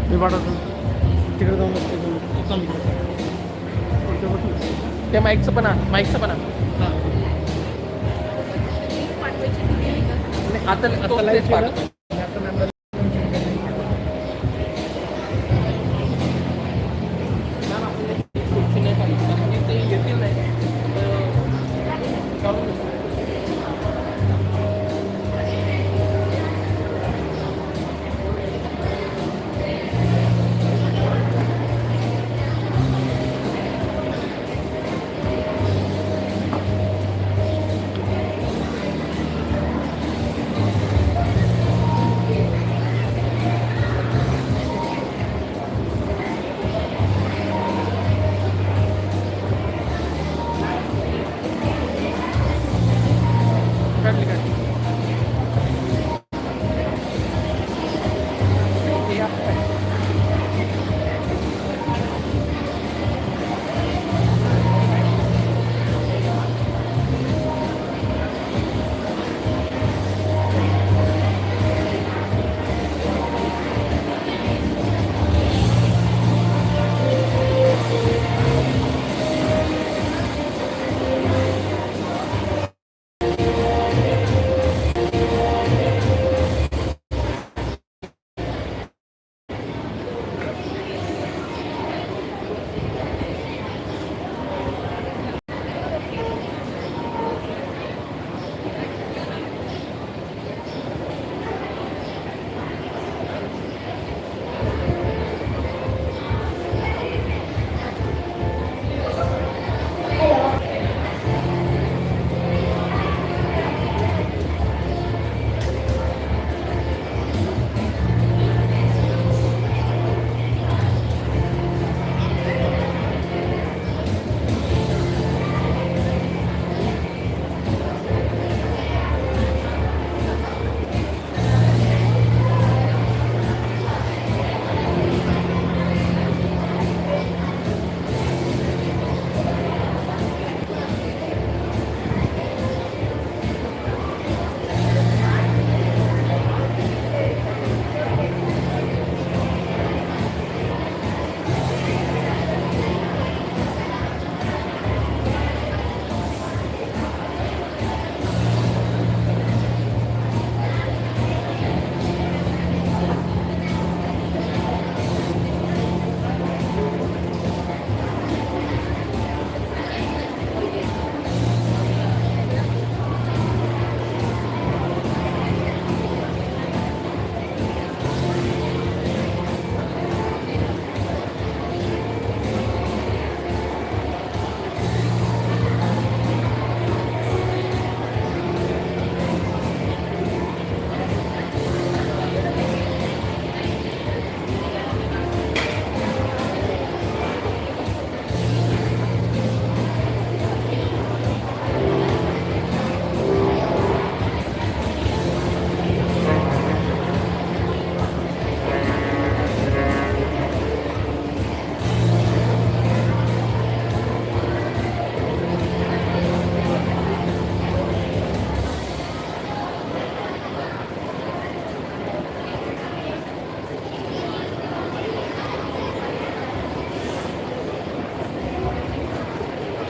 मी पाठवतो तिकडे जाऊन त्या माईकचं पण आहे, माईकचं पण आहे. हां आता लाईव्ह पाठवतो.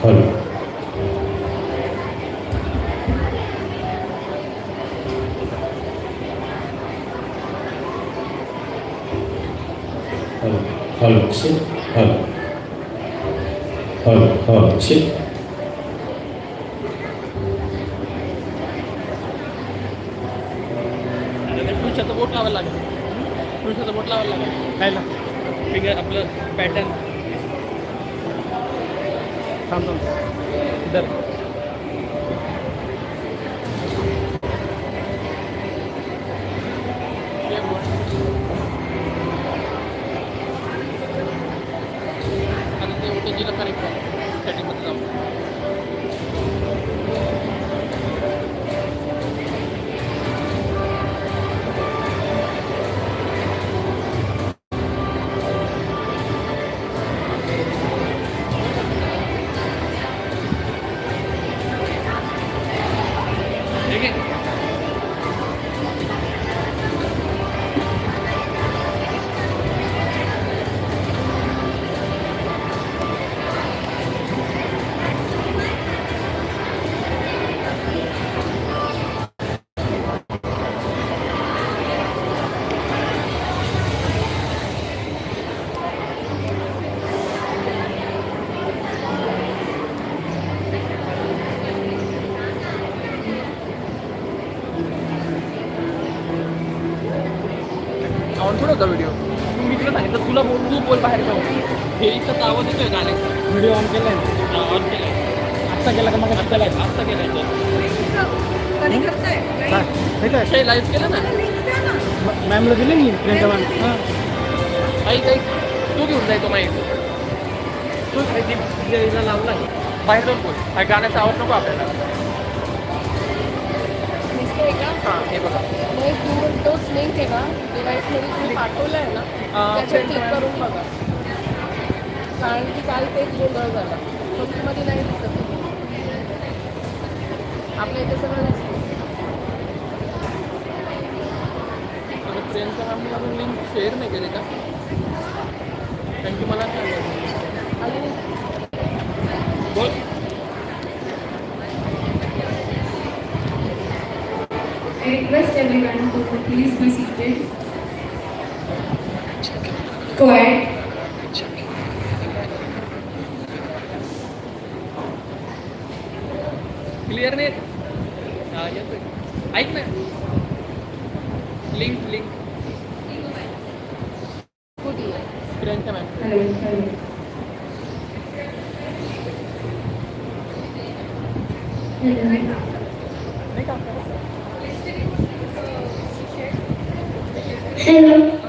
Hello hello hello shit hello hello hello shit पुरुषाचं बोट लावायला लागेल, पुरुषाचं बोट लावायला लागेल खायला फिगर आपलं पॅटर्न थांबतो दर आता ते ओटीजीला कनेक्ट करा सेटिंगमध्ये जाऊ तुला सांगितलं तुला बोल तू बोल बाहेर जाऊ हे इथं आवाज येतोय गाण्याचा व्हिडिओ ऑन केलाय ऑन केलाय आत्ता केला का मग आत्ता केलाय आत्ता केलाय तो लाईव्ह केलं ना मॅमला दिले मी प्रियंका मॅम हां ऐक तू घेऊन जाय तो माहीत तू हिला लावला बाहेर जाऊन बोल काय गाण्याचा आवाज नको आपल्याला दिसतोय का? हां हे बघा नाही तोच लिंक आहे ना डिव्हाइसमध्ये तुम्ही पाठवलं आहे ना त्याच्यावर क्लिक करून बघा कारण की काल तेच गोंधळ झाला मध्ये नाही दिसत आपल्या इथे सगळं नसतं प्रियंका मॅमने अजून लिंक शेअर नाही केली का कारण की मला काय आणि बोल I request everyone to please be seated. Quiet. Clear नाही हां येतोय ऐक ना लिंक कुठे आहे प्रियंका मॅम Hello. नाही का Hello.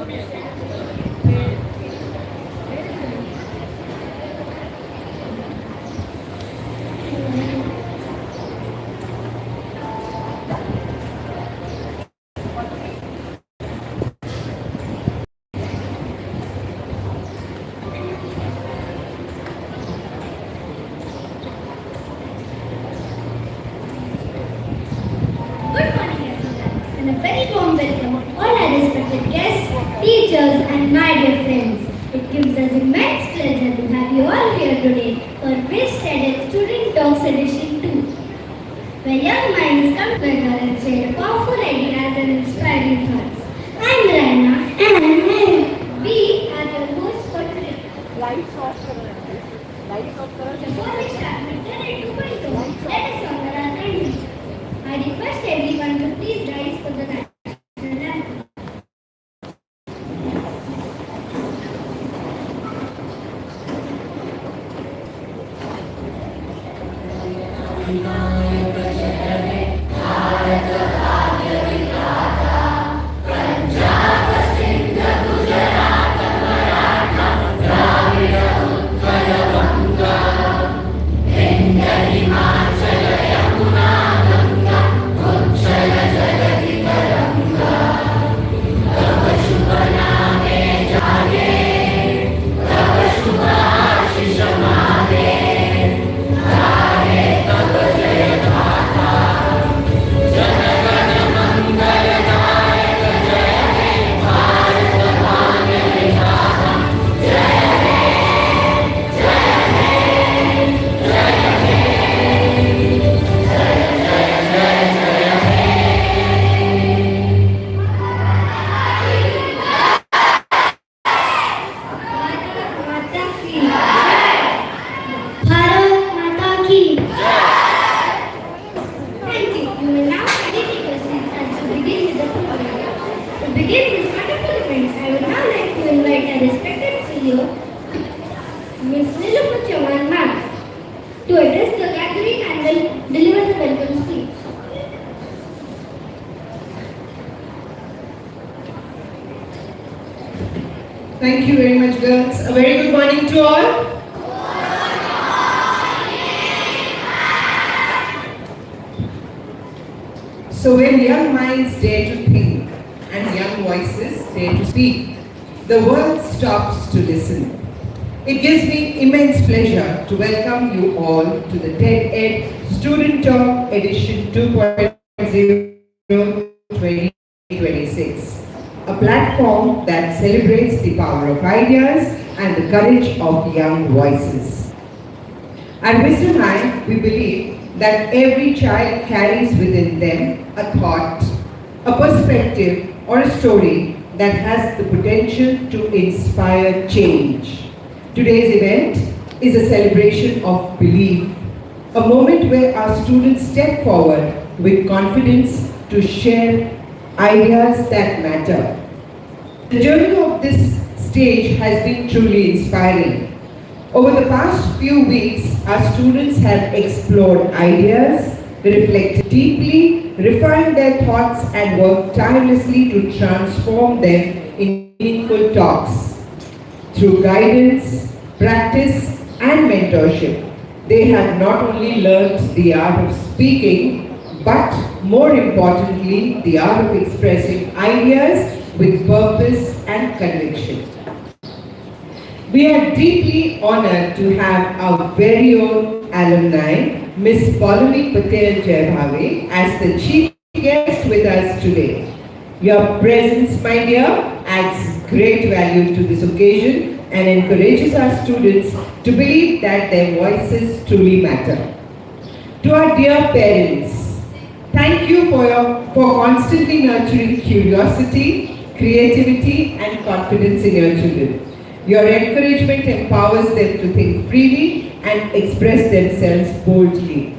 Good morning everyone and a very warm welcome of all our respected guests, teachers and my dear friends. It gives us immense pleasure to have you all here today for Felicitations Student Talks Edition 2, where young minds come together and share powerful ideas and inspiring thoughts. I'm Raina and I'm Mary. We are your hosts for today. Lights of करा lights of करा Before we start, Lecture 2.2, let us honor our kindness. I request everyone to please rise for the national anthem. to address the gathering and will deliver the welcome speech. Thank you very much, girls. A very good morning to all. So when young minds dare to think and young voices dare to speak, the world stops to listen. It gives me immense pleasure to welcome you all to the TED-Ed Student Talk Edition 2.0 2026, a platform that celebrates the power of ideas and the courage of young voices. At Wisdom High, we believe that every child carries within them a thought, a perspective, or a story that has the potential to inspire change. Today's event is a celebration of belief, a moment where our students step forward with confidence to share ideas that matter. The journey of this stage has been truly inspiring. Over the past few weeks, our students have explored ideas, reflected deeply, refined their thoughts, and worked tirelessly to transform them into meaningful talks. Through guidance, practice, and mentorship, they have not only learned the art of speaking, but more importantly, the art of expressing ideas with purpose and conviction. We are deeply honored to have our very own alumni, Ms. Paulami Patel Jaibhave, as the chief guest with us today. Your presence, my dear, adds great value to this occasion and encourages our students to believe that their voices truly matter. To our dear parents, thank you for constantly nurturing curiosity, creativity, and confidence in your children. Your encouragement empowers them to think freely and express themselves boldly.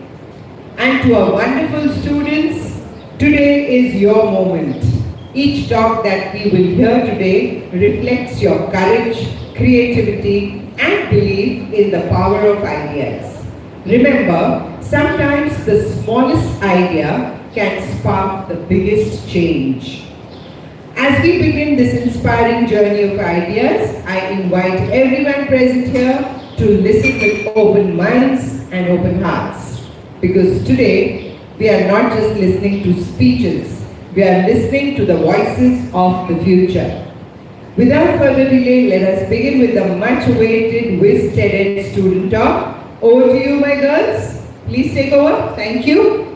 And to our wonderful students, today is your moment. Each talk that we will hear today reflects your courage, creativity, and belief in the power of ideas. Remember, sometimes the smallest idea can spark the biggest change. As we begin this inspiring journey of ideas, I invite everyone present here to listen with open minds and open hearts. Because today, we are not just listening to speeches, we are listening to the voices of the future. Without further delay, let us begin with the much-awaited WIS-TED student talk. Over to you, my girls. Please take over. Thank you.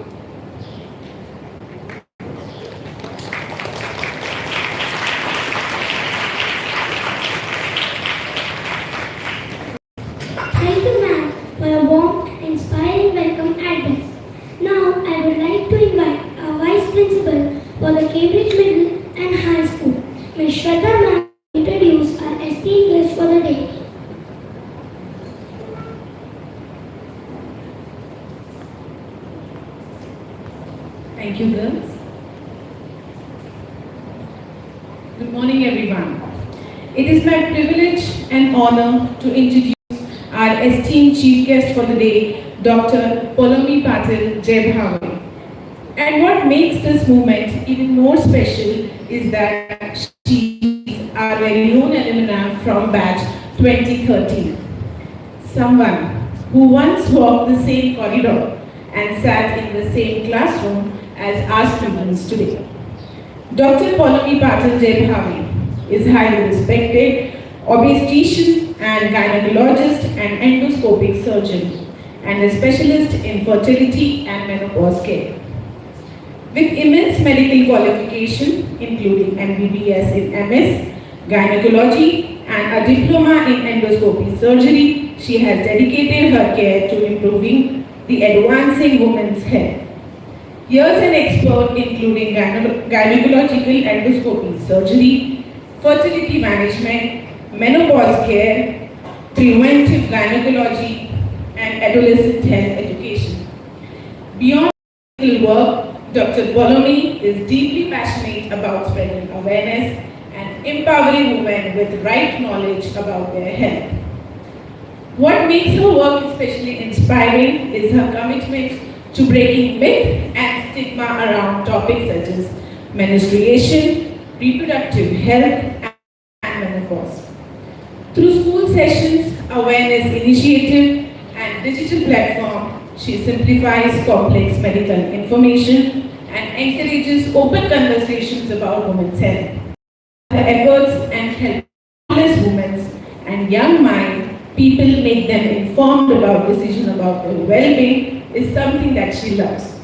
Thank you, ma'am, for a warm and inspiring welcome address. Now, I would like to invite our Vice Principal for the Cambridge Middle and High School, Ms. Shraddha ma'am, to introduce our esteemed guest for the day. Thank you, girls. Good morning, everyone. It is my privilege and honor to introduce our esteemed chief guest for the day, Dr. Paulami Patel Jaibhave. And what makes this moment even more special is that she is our very own alumna from batch 2013. Someone who once walked the same corridor and sat in the same classroom as our students today. Dr. Paulami Patel Jaibhave is highly respected obstetrician and gynecologist and endoscopic surgeon and a specialist in fertility and menopause care. With immense medical qualification, including MBBS in MS, gynecology, and a diploma in endoscopy surgery, she has dedicated her care to improving the advancing women's health. Years an expert including gynecological endoscopy surgery, fertility management, menopause care, preventive gynecology, and adolescent health education. Beyond medical work, Dr. Paulami is deeply passionate about spreading awareness and empowering women with right knowledge about their health. What makes her work especially inspiring is her commitment to breaking myth and stigma around topics such as menstruation, reproductive health, and menopause. Through school sessions, awareness initiative, and digital platform, she simplifies complex medical information and encourages open conversations about women's health. Her efforts and help countless women and young minds, people make them informed about decisions about their well-being is something that she loves.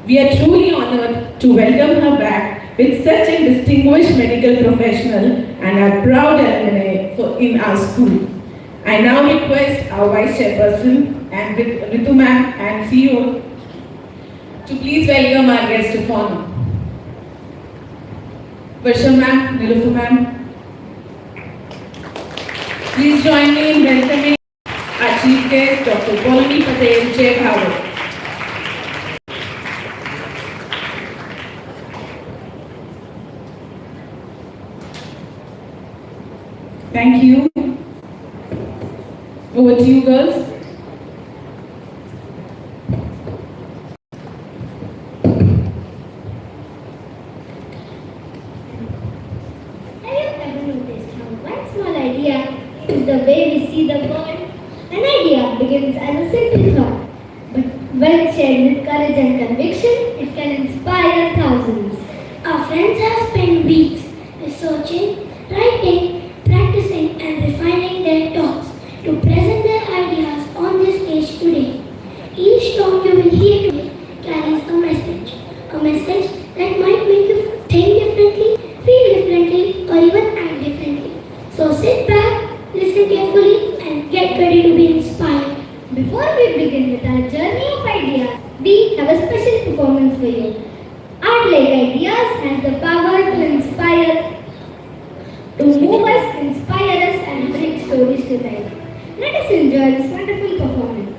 We are truly honored to welcome her back with such a distinguished medical professional and a proud alumni in our school. I now request our Vice Chairperson and Ritu Ma'am and CEO to please welcome our guest of honor. Varsha Ma'am, Nilufu Ma'am. Please join me in welcoming our Chief Guest, Dr. Paulami Patel Jaibhave. Thank you. Over to you, girls. Have you ever noticed how one small idea is the way we see the world? An idea begins as a simple thought, but when shared with courage and conviction, it can inspire thousands. Our friends have spent weeks researching, writing, practicing, and refining their talks to present their ideas on this stage today. Each talk you will hear today carries a message that might make you think differently, feel differently, or even act differently. So sit back, listen carefully, and get ready to be inspired. Before we begin with our journey of ideas, we have a special performance for you. Art like ideas has the power to inspire, to move us, inspire us, and bring stories to life. Let us enjoy this wonderful performance.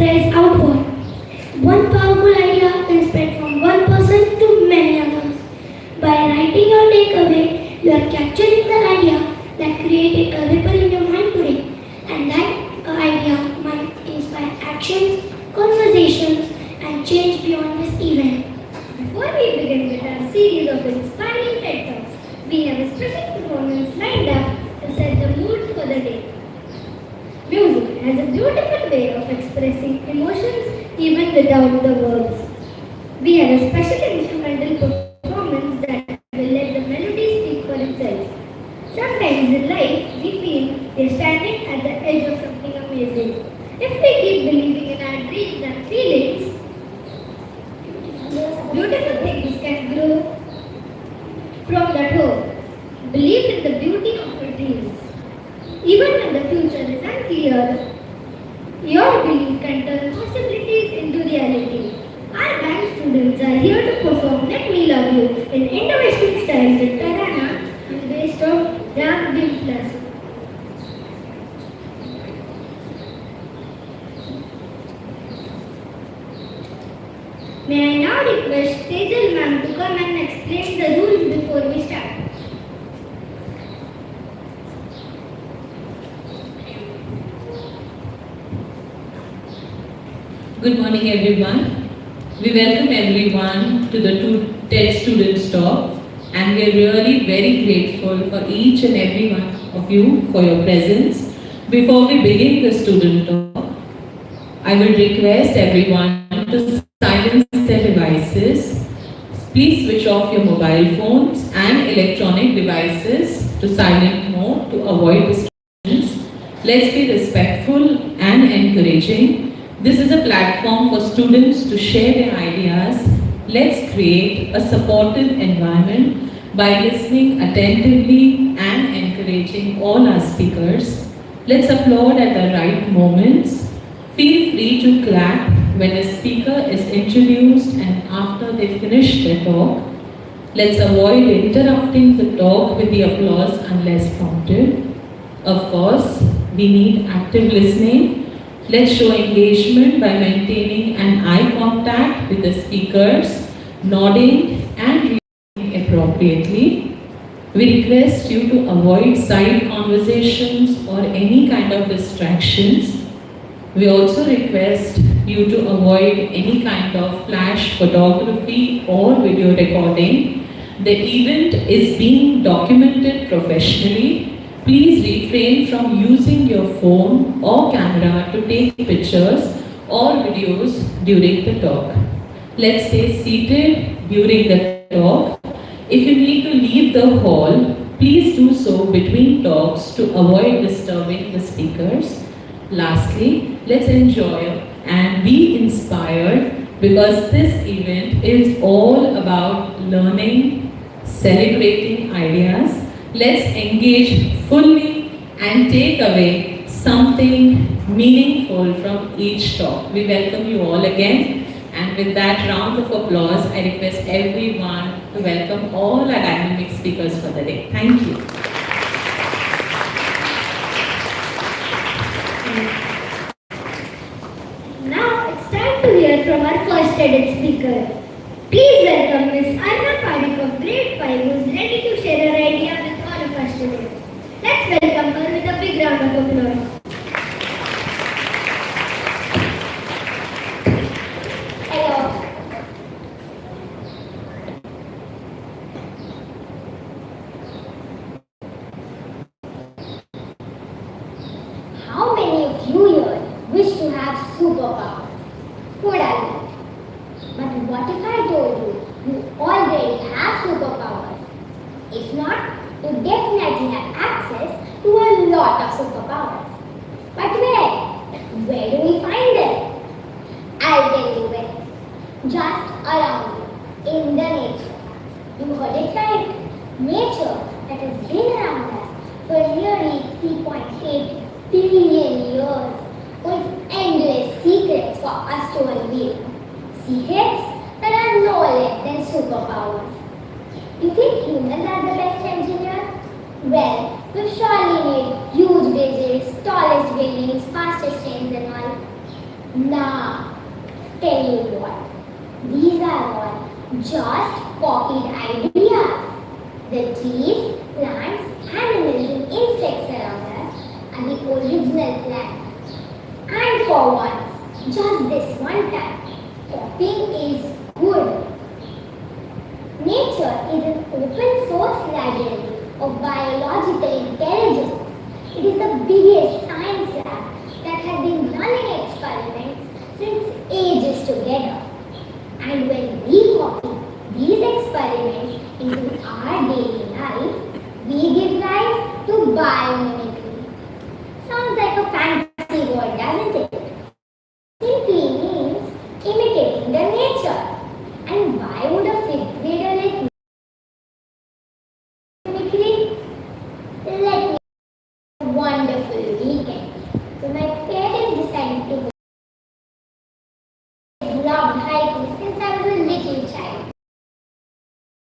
spreads outward. One powerful idea can spread from one person to many others. By writing your takeaway, you are capturing the idea that created a ripple in your mind today. And that idea might inspire actions, conversations, and change beyond this event. Before we begin with our series of inspiring TED Talks, we have a special performance lined up to set the mood for the day. Music has a beautiful way of expressing emotions even without the words. We have a special instrumental performance that will let the melody speak for itself. Sometimes in life, we feel we are standing at the edge of something amazing. If we keep believing in our dreams and feelings, beautiful things can grow from that hope. Believe in the beauty of your dreams. Even when the future is unclear, your belief can turn possibilities into reality. Our band students are here to perform Let Me Love You in Indo-Western style with Tarana and based off Ram Dim Plus. May I now request Tejal ma'am to come and explain the rules before we start. Good morning everyone. We welcome everyone to the two TED Students Talk, and we are really very grateful for each and every one of you for your presence. Before we begin the student talk, I will request everyone to silence their devices. Please switch off your mobile phones and electronic devices to silent mode to avoid distractions. Let's be respectful and encouraging. This is a platform for students to share their ideas. Let's create a supportive environment by listening attentively and encouraging all our speakers. Let's applaud at the right moments. Feel free to clap when a speaker is introduced and after they finish their talk. Let's avoid interrupting the talk with the applause unless prompted. Of course, we need active listening. Let's show engagement by maintaining an eye contact with the speakers, nodding and reacting appropriately. We request you to avoid side conversations or any kind of distractions. We also request you to avoid any kind of flash photography or video recording. The event is being documented professionally. Please refrain from using your phone or camera to take pictures or videos during the talk. Let's stay seated during the talk. If you need to leave the hall, please do so between talks to avoid disturbing the speakers. Lastly, let's enjoy and be inspired because this event is all about learning, celebrating ideas. Let's engage fully and take away something meaningful from each talk. We welcome you all again, and with that round of applause, I request everyone to welcome all our dynamic speakers for the day. Thank you. Now it's time to hear from our first TED speaker. Please welcome Ms. Arna Parik of Grade 5 who is ready to share her idea with all of us today. Let's welcome her with a big round of applause. Hello. How many of you here wish to have superpowers? Would I like? But what if I told you already have superpowers? If not, you definitely have access to a lot of superpowers. But where? Where do we find them? I'll tell you where. Just around you, in the nature. You heard it right. Nature that has been around us for nearly 3.8 billion years holds endless secrets for us to unveil. Secrets that are no less than superpowers. You think humans are the best engineers? Well, we've surely made huge bridges, tallest buildings, fastest trains and all. Nah, tell you what, these are all just copied ideas. The trees, plants, animals and insects around us are the original plants. And for once, just this one time, copying is good. Nature is an open source library of biological intelligence. It is the biggest science lab that has been running experiments since ages together. And when we copy these experiments into our daily life, we give rise to biomimicry. Sounds like a fancy word, doesn't it? Simply means imitating the nature. And why would a fifth grader like mimicry? Let me have a wonderful weekend. So my parents decided to loved hiking since I was a little child.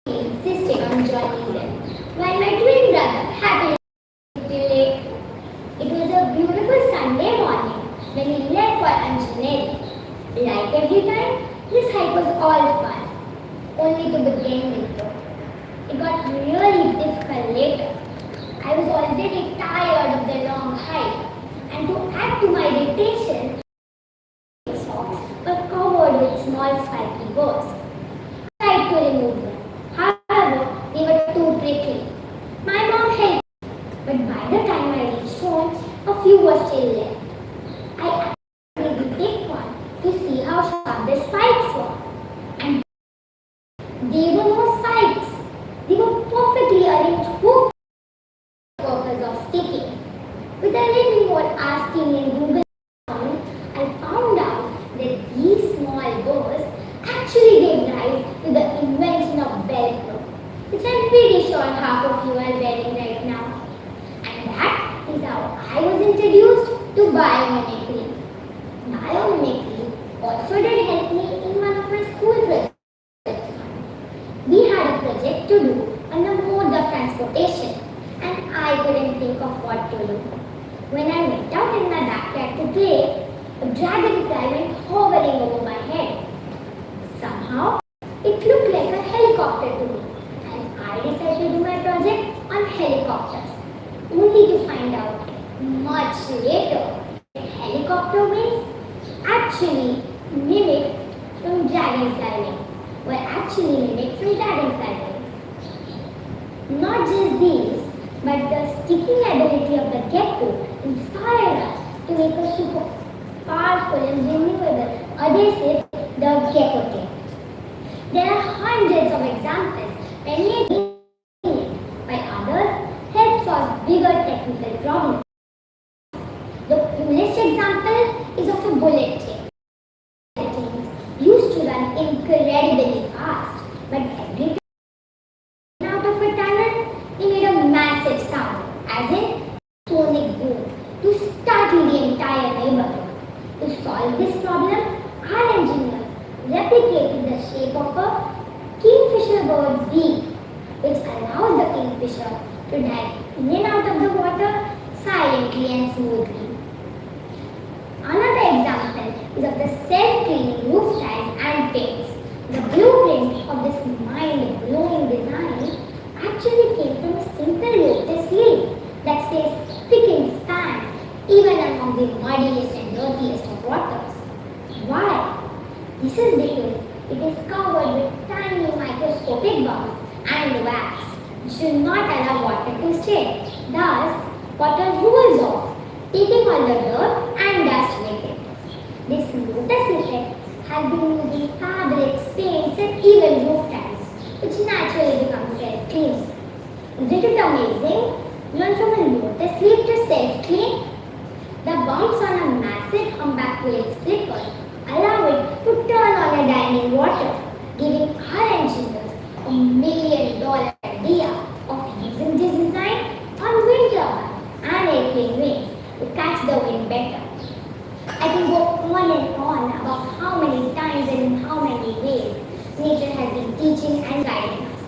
He insisted on joining them, while my twin brother happily till late. It was a beautiful Sunday morning when we left for engineering. Like every time, this hike was all fun, only to begin with though. It got really difficult later. I was already tired of the long hike, and to add to my irritation, socks were covered with small spiky burrs. I tried to remove them. However, they were too prickly. My mom helped, but by the time I reached home, a few were still left. I accidentally picked one to see how sharp the spikes were. And they were no spikes. They were perfectly arranged hooks for the purpose of sticking. With a little more asking in Google, I found out that these small burrs actually gave rise to the invention of Velcro, which I'm pretty sure half of you are wearing right now. And that is how I was introduced to biomimicry. Biomimicry also did help me in one of my school projects. We had a project to do on the modes of transportation, and I couldn't think of what to do. When I went out in my backyard to play, a dragonfly went hovering over my head. Somehow, it looked like a helicopter to me, and I decided to do my project on helicopters, only to find out much later that helicopter wings actually mimicked from dragonfly wings, were actually mimicked from dragonfly wings. Not just these, but the sticking ability of the gecko inspired us to make a super powerful and renewable adhesive, the gecko tape. There are hundreds of examples when nature while others help solve bigger technical problems. The coolest example is of a bullet train. Trains used to run incredibly fast, but every time out of a tunnel, they made a massive sound, as in sonic boom, to startle the entire neighborhood. To solve this problem, our engineers replicated the shape of a kingfisher bird's beak, which allows the kingfisher to dive in and out of the water silently and smoothly. Another example is of the self-cleaning roof tiles and paints. The blueprint of this mind-blowing design actually came from a simple lotus leaf that stays spick and span even among the muddiest and dirtiest of waters. Why? This is because it is covered with tiny microscopic bumps and wax which do not allow water to stay. Thus, water rolls off, taking all the dirt and dust with it. This lotus effect has been used in fabrics, paints and even roof tiles, which naturally become self-cleaning. Isn't it amazing? Learn from a lotus leaf to self-clean. The bumps on a massive humpback whale's flippers allow it to turn on a dining water, giving our engineers $1 million idea of using this design on wind turbines and airplane wings to catch the wind better. I can go on and on about how many times and in how many ways nature has been teaching and guiding us.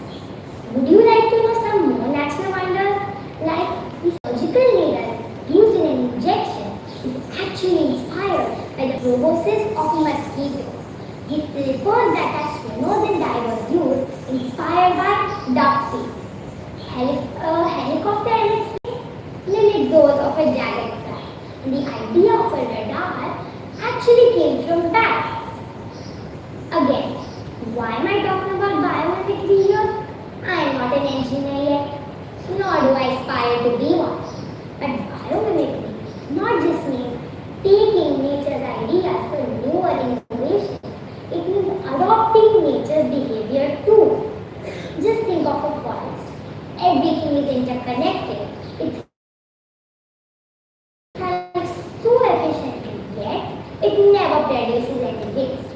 Would you like to know some more natural wonders like the surgical needle presence of mosquitoes. His slippers that are spinos and dye was used, inspired by duck feet. Helicopter and its mimic those of a dragonfly. And the idea of a radar actually came from bats. Again, why am I talking about biomimicry here? I am not an engineer yet, nor do I aspire to be one. But biomimicry not just means taking nature's ideas for newer innovations. It means adopting nature's behavior too. Just think of a forest. Everything is interconnected. It thrives so efficiently, yet it never produces any waste.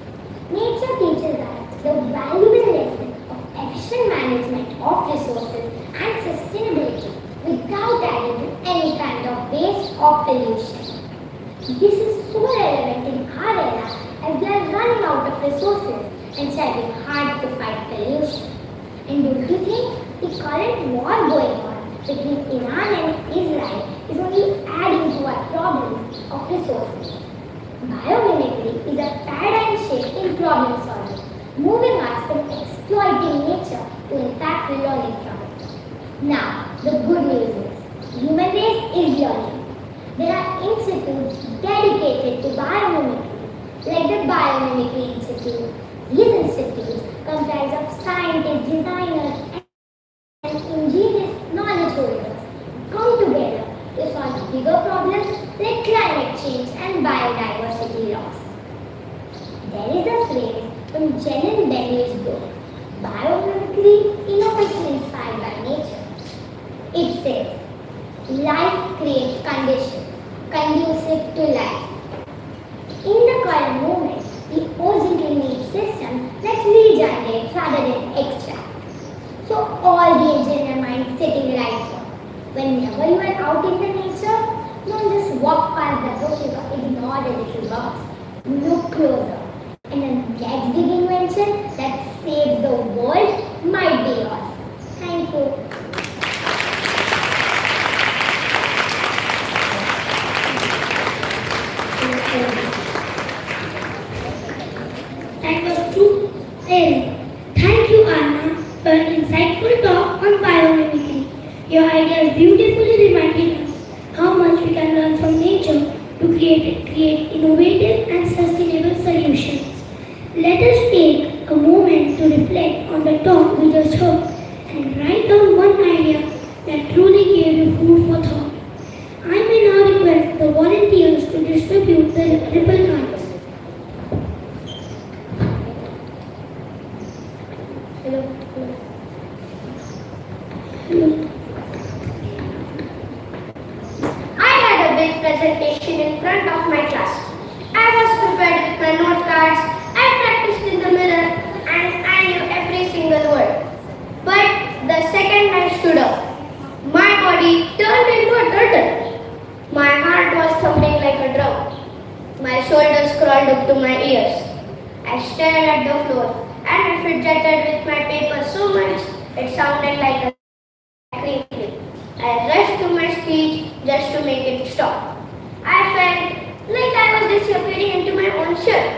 Nature teaches us the valuable lesson of efficient management of resources and sustainability without adding to any kind of waste or pollution. This is so relevant in our era as we are running out of resources and striving hard to fight pollution. And don't you think the current war going on between Iran and Israel is only adding to our problems of resources? Biomimicry is a paradigm shift in problem solving, moving us from exploiting nature to in fact learning from it. Now, the good news is, human race is learning. There are institutes dedicated to biomimicry, like the Biomimicry Institute. These institutes comprise of scientists, designers, and ingenious knowledge holders come together to solve bigger problems like climate change and biodiversity loss. There is a phrase from Jenin Benny's book, Biomimicry, Innovation Inspired by Nature. It says, life creates conditions conducive to life. In the current moment, we urgently need systems that regenerate rather than extract. So all the engineer minds sitting right here. Whenever you are out in the nature, don't just walk past the bushes or ignore the little bugs. Look closer. And the next big invention that saves the world might be yours. Thank you. That was too very. Thank you, Anna, for an insightful talk on biomimicry. Your ideas beautifully reminded us how much we can learn from nature to create innovative and sustainable solutions. Let us take a moment to reflect on the talk we just heard and write down one idea that truly gave you food for thought. I may now request the volunteers to distribute the ripple cards. I had a big presentation in front of my class. I was prepared with my note cards, I practiced in the mirror, and I knew every single word. But the second I stood up, my body turned into a turtle. My heart was thumping like a drum. My shoulders crawled up to my ears. I stared at the floor and I fidgeted with my paper so much it sounded like a crinkling. I rushed to my speech just to make it stop. I felt like I was disappearing into my own shirt.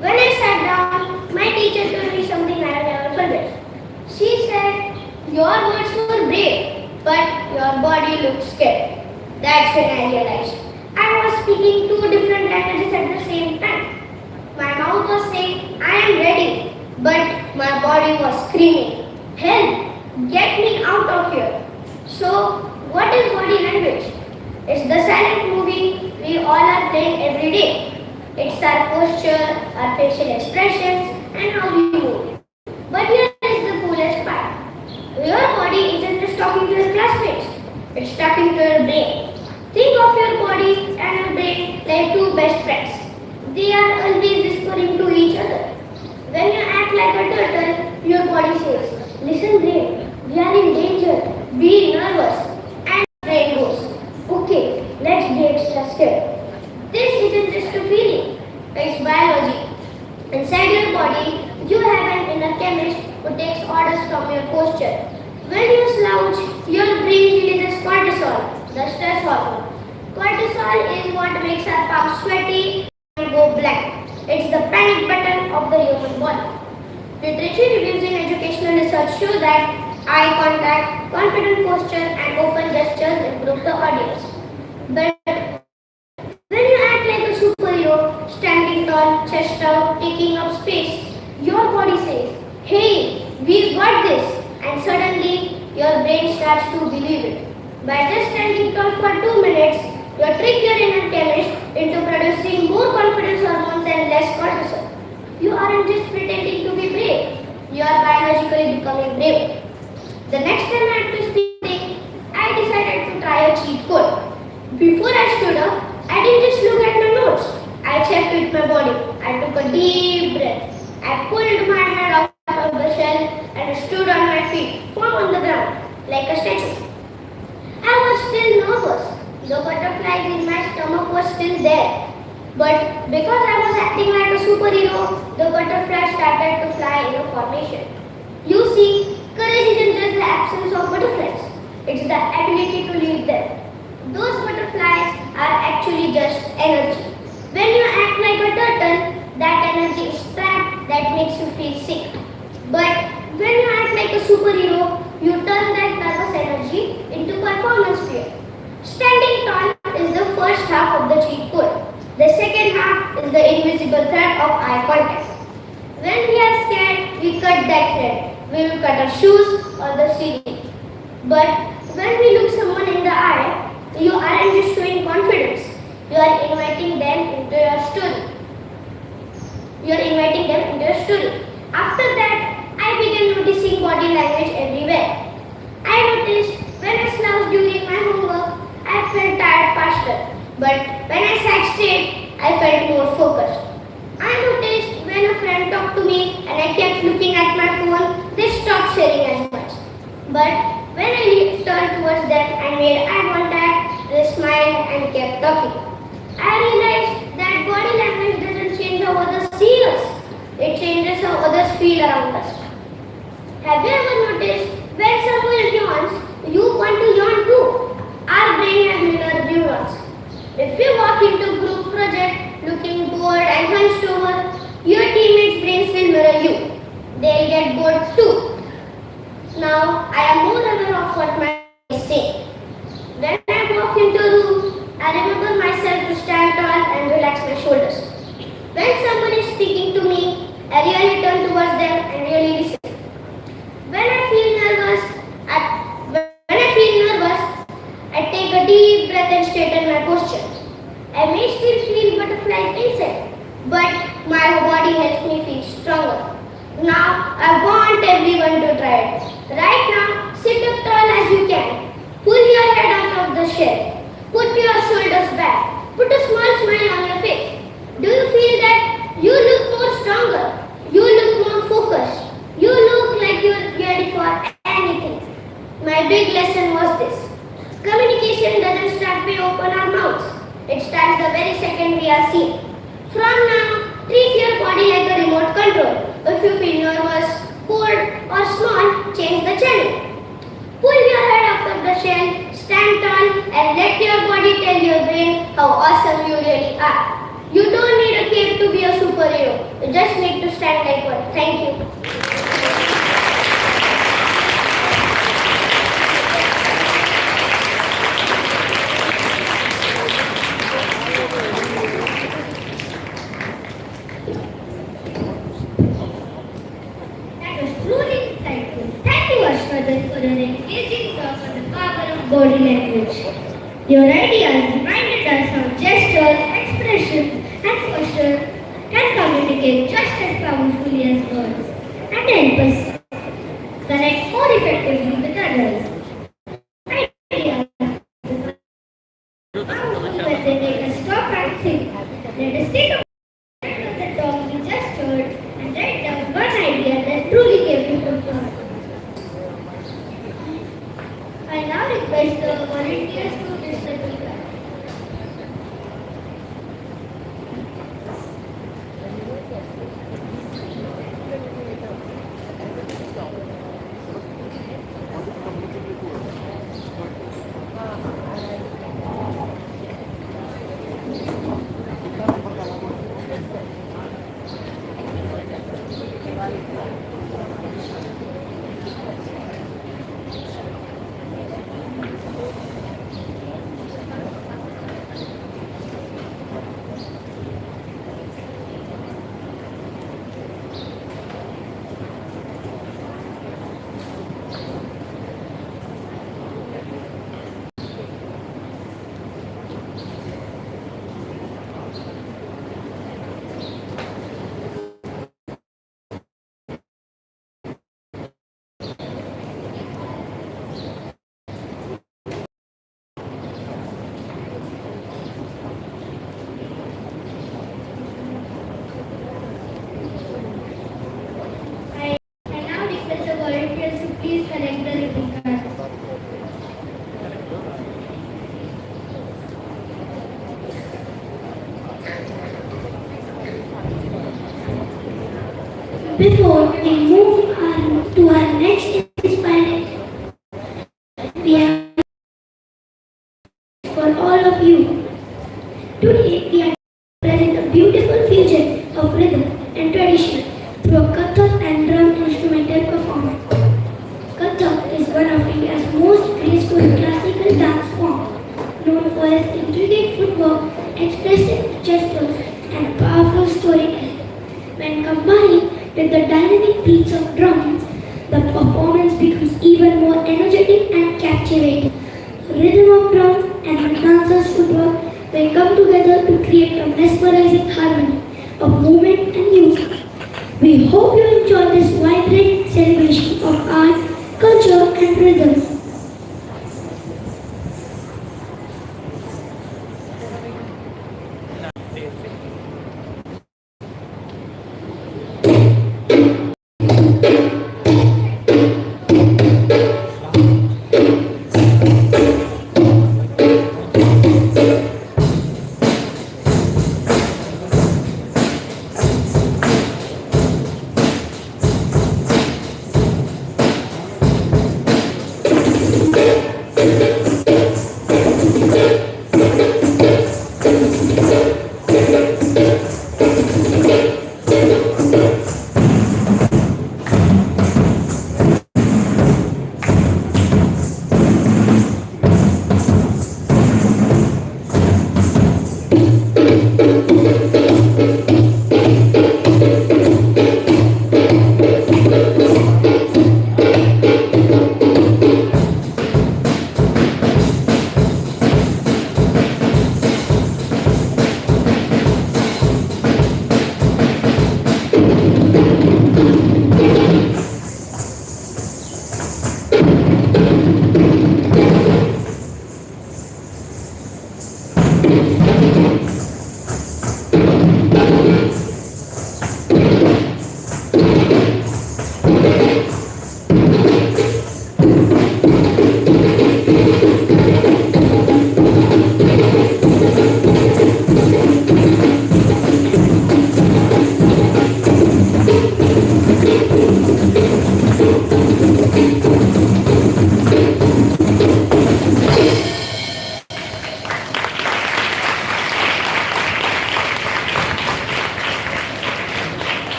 When I sat down, my teacher told me something I have never forget. She said, "Your words were brave, but your body looked scared." That's when I realized I was speaking two different languages at the same time. My mouth was saying, "I am ready," but my body was screaming, "Help! Get me out of here!" So, what is body language? It's the silent movie we all are playing every day. It's our posture, our facial expressions, and how we move. But here is the coolest part. Your body isn't just talking to your classmates, it's talking to your brain. Think of your body and your brain like two best friends. They are always whispering to each other. When you act like a turtle, your body says, "Listen brain, we are in danger, be nervous." And brain goes, "Okay, let's get started." This isn't just a feeling, it's biology. Inside your body, you have an inner chemist who takes orders from your posture. When you slouch, your brain releases cortisol, the stress hormone. Cortisol is what makes our palms sweaty and go black. It's the panic button of the human body. Literature reviews in educational research show that eye contact, confident posture, and open gestures improve the audience. But when you act like a superhero, standing tall, chest out, taking up space, your body says, "Hey, we've got this," and suddenly your brain starts to believe it. By just standing tall for 2 minutes, you trick your inner chemist into producing more confidence hormones and less cortisol. You aren't just pretending to be brave, you are biologically becoming braver. The next time I had to speak, I decided to try a cheat code. Before I stood up, I didn't just look at my notes. I checked with my body. I took a deep breath. I pulled my head out of the shell and stood on my feet, firm on the ground, like a statue. I was still nervous. The butterflies in my stomach were still there. But because I was acting like a superhero, the butterflies started to fly in a formation. You see, courage isn't just the absence of butterflies. It's the ability to lead them. Those butterflies are actually just energy. When you act like a turtle, that energy is trapped that makes you feel sick. But when you act like a superhero, you turn that nervous energy into performance fuel. Standing tall is the first half of the cheat code. The second half is the invisible thread of eye contact. When we are scared, we cut that thread. We will cut our shoes or the ceiling. But when we look someone in the eye, you aren't just showing confidence. You are inviting them into your story. After that, I began noticing body language everywhere. I noticed when I slouched during my homework, I felt tired faster. But when I sat straight, I felt more focused. I noticed when a friend talked to me and I kept looking at my phone, they stopped sharing as much. But when I turned towards them and made eye contact, they smiled and kept talking. I realized that body language doesn't change how others see us. It changes how others feel around us. Have you ever noticed when someone yawns, you want to yawn too? Our brain has mirror neurons. If you walk into group project looking bored and hunched over, your teammates' brains will mirror you. They'll get bored too. Now, I am more aware of what my brain is saying. When I walk into a room, I remember myself to stand tall and relax my shoulders. When someone is speaking to me, I really turn towards them and really listen. When I feel nervous, I take a deep breath and straighten my posture. I may still feel butterflies inside, but my body helps me feel stronger. Now, I want everyone to try it. Right now, sit up tall as you can. Pull your head out of the shell. Put your shoulders back. Put a small smile on your face. Do you feel that? You look more stronger. You look more focused. You look like you're ready for anything. My big lesson was this. Communication doesn't start when we open our mouths. It starts the very second we are seen. From now, treat your body like a remote control. If you feel nervous, bored, or small, change the channel. Pull your head out of the shell, stand tall, and let your body tell your brain how awesome you really are. You don't need a cape to be a superhero. You just need to stand like one. Thank you. That was truly insightful. Thank you, Ashwadan, for an engaging talk on the power of body language. Your ideas reminded us how gestures, expressions, and posture can communicate just as powerfully as words and help us connect more effectively with others. Ideas when they make us stop and think. Let us take a moment of the talk we just heard and write down one idea that truly gave you some thought. I now request the volunteers to listen to that. Before we move on to our next inspiring, we have for all of you. Today we are present a beautiful fusion of rhythm and tradition through a Kathak and drum instrumental performance. Kathak is one of India's most graceful classical dance forms, known for its intricate footwork, expressive gestures, and powerful storytelling. When combined with the dynamic beats of drums, the performance becomes even more energetic and captivating. The rhythm of drums and the dancer's footwork will come together to create a mesmerizing harmony of movement and music. We hope you enjoy this vibrant celebration of art, culture, and rhythm.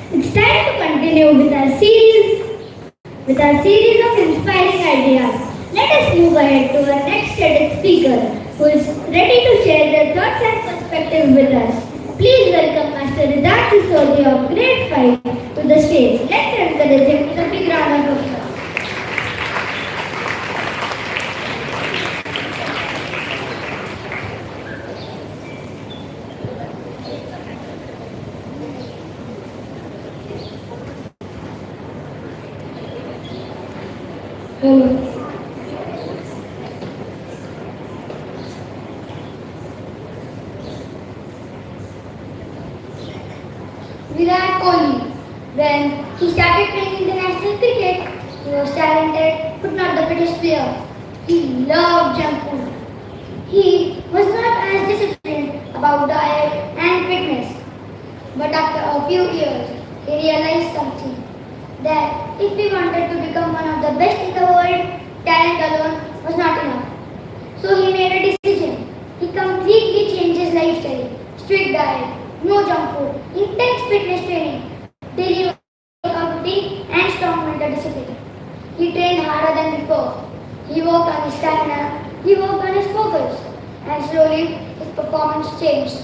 It's time to continue with our series of inspiring ideas. Let us move ahead to our next TEDx speaker, who is ready to share their thoughts and perspectives with us. Please welcome Master Ridhat Sisodia of Grade 5 to the stage. Let's encourage him with a big round of applause. Virat Kohli. When he started playing international cricket, he was talented but not the fittest player. He loved junk food. He was not as disciplined about diet and fitness. But after a few years, he realized something. That if he wanted to become one of the best in the world, talent alone was not enough. So he made a decision. He completely changed his lifestyle. Strict diet, no junk food, intense fitness training, daily workout routine, and strong mental discipline. He trained harder than before. He worked on his stamina, he worked on his focus, and slowly his performance changed.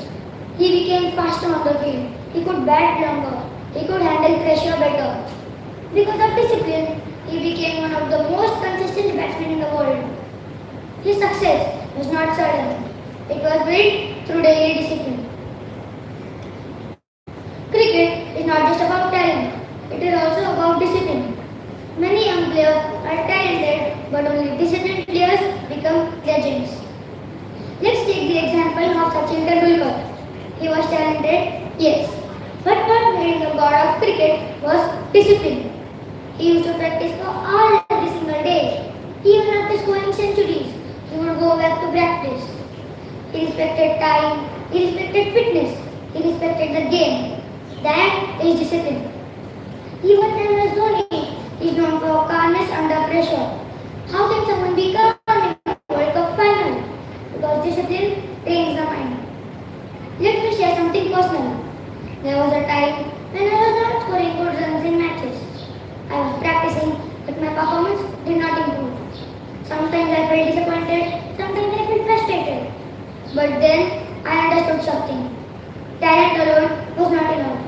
He became faster on the field. He could bat longer. He could handle pressure better. Because of discipline, he became one of the most consistent batsmen in the world. His success was not sudden. It was built through daily discipline. Cricket is not just about talent, it is also about discipline. Many young players are talented, but only disciplined players become legends. Let's take the example of Sachin Tendulkar. He was talented, yes, but what made him the god of cricket was discipline. He used to practice for hours every single day. Even after scoring centuries, he would go back to practice. He respected time, he respected fitness, he respected the game. That is discipline. Even MS Dhoni is known for calmness under pressure. How can someone be calm in a World Cup final? Because discipline trains the mind. Let me share something personal. There was a time when I was not scoring good runs in matches. I was practicing, but my performance did not improve. Sometimes I felt disappointed, sometimes I felt frustrated. But then I understood something. Talent alone was not enough.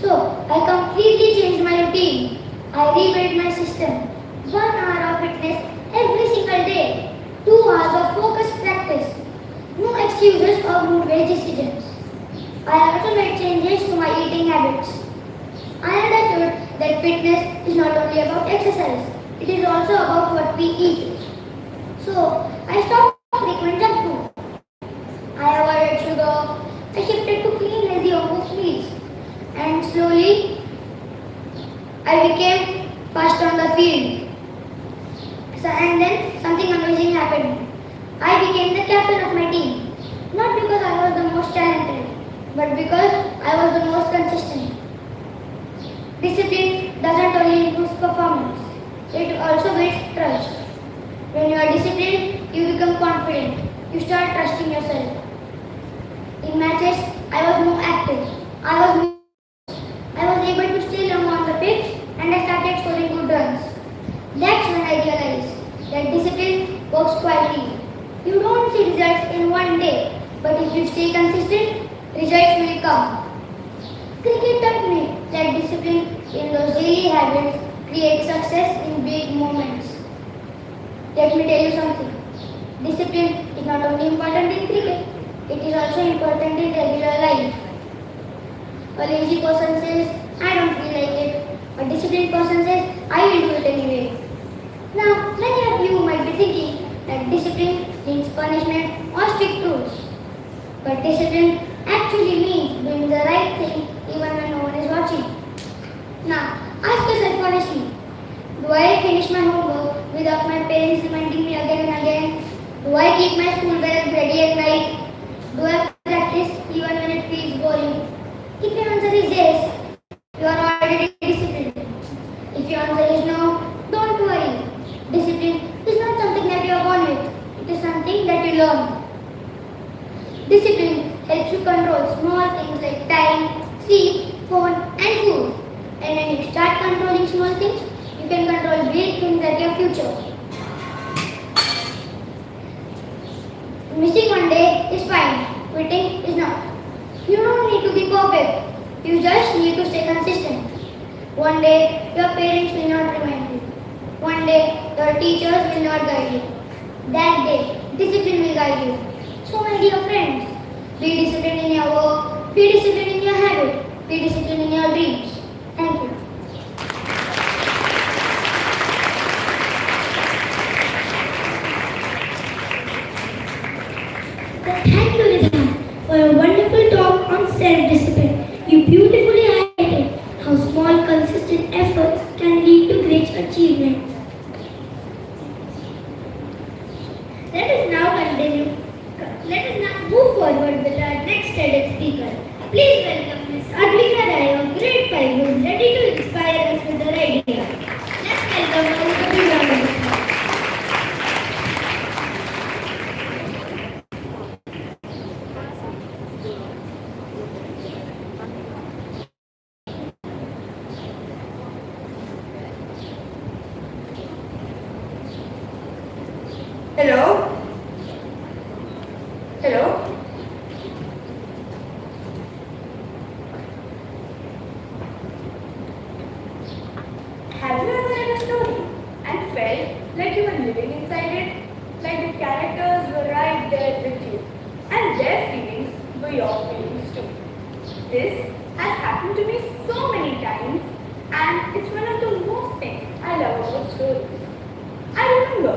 So I completely changed my routine. I rebuilt my system. 1 hour of fitness every single day. 2 hours of focused practice. No excuses or mood-based decisions. I also made changes to my eating habits. I understood that fitness is not only about exercise, it is also about what we eat. So I stopped frequent junk food. I avoided sugar. I shifted to clean, healthy home meals. And slowly, I became first on the field. And then something amazing happened. I became the captain of my team. Not because I was the most talented, but because I was the most consistent. Discipline doesn't only improve performance, it also builds trust. When you are disciplined, you become confident. You start trusting yourself. In matches, I was more active. I was able to stay long on the pitch and I started scoring good runs. That's when I realized that discipline works quietly. You don't see results in one day, but if you stay consistent, results will come. Cricket taught me that discipline in those daily habits creates success in big moments. Let me tell you something. Discipline is not only important in cricket, it is also important in regular life. A lazy person says, I don't feel like it. A disciplined person says, I will do it anyway. Now, many of you might be thinking that discipline means punishment or strict rules. But discipline actually means doing the right thing even when no one is watching. Now, ask yourself honestly, do I finish my homework without my parents reminding me again and again? Do I keep my school bag ready at night? Do I practice even when it feels boring? If your answer is yes, you are already disciplined. If your answer is no, don't worry. Discipline is not something that you are born with. It is something that you learn. Discipline helps you control small things like time, sleep, phone and food. And when you start controlling small things, you can control big things like your future. Missing one day is fine. Quitting is not. You don't need to be perfect. You just need to stay consistent. One day, your parents will not remind you. One day, your teachers will not guide you. That day, discipline will guide you. So my dear friends, be disciplined in your work, be disciplined in your habit, be disciplined in your dreams. Thank you. Thank you, Ridha, for a wonderful talk on self-discipline. You beautifully highlighted how small, consistent efforts can lead to great achievements. Let us now move forward with our next TEDx speaker. Please welcome Ms. Advika Rai of Grade 5, who is ready to inspire us with her idea. Let's welcome her to the round. Hello? Hello? Have you ever read a story and felt like you were living inside it? Like the characters were right there with you and their feelings were your feelings too. This has happened to me so many times and it's one of the most things I love about stories. I remember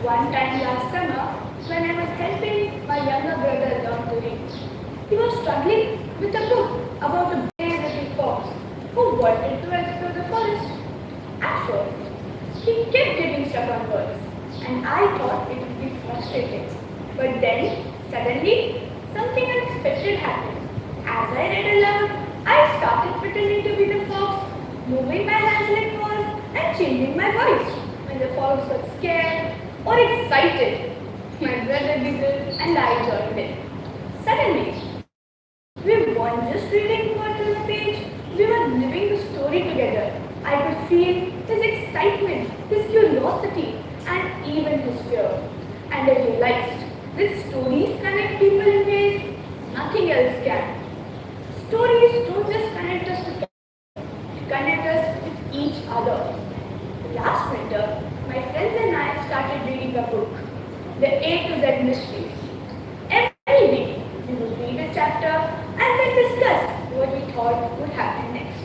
one time last summer when I was helping my younger brother learn to read. He was struggling with a book about a brave little fox who wanted to explore the forest. At first, he kept getting stuck on words and I thought it would be frustrating. But then, suddenly, something unexpected happened. As I read aloud, I started pretending to be the fox, moving my hands like paws and changing my voice. When the fox got scared or excited, my brother giggled and I joined in. Suddenly, we weren't just reading words on a page, we were living the story together. I could feel his excitement, his curiosity, and even his fear. And I realized that stories connect people in ways nothing else can. Stories don't just connect us to people, they connect us with each other. Last winter, my friends and I started reading a book, The A to Z Mysteries. Every week, we would read a chapter and then discuss what we thought would happen next.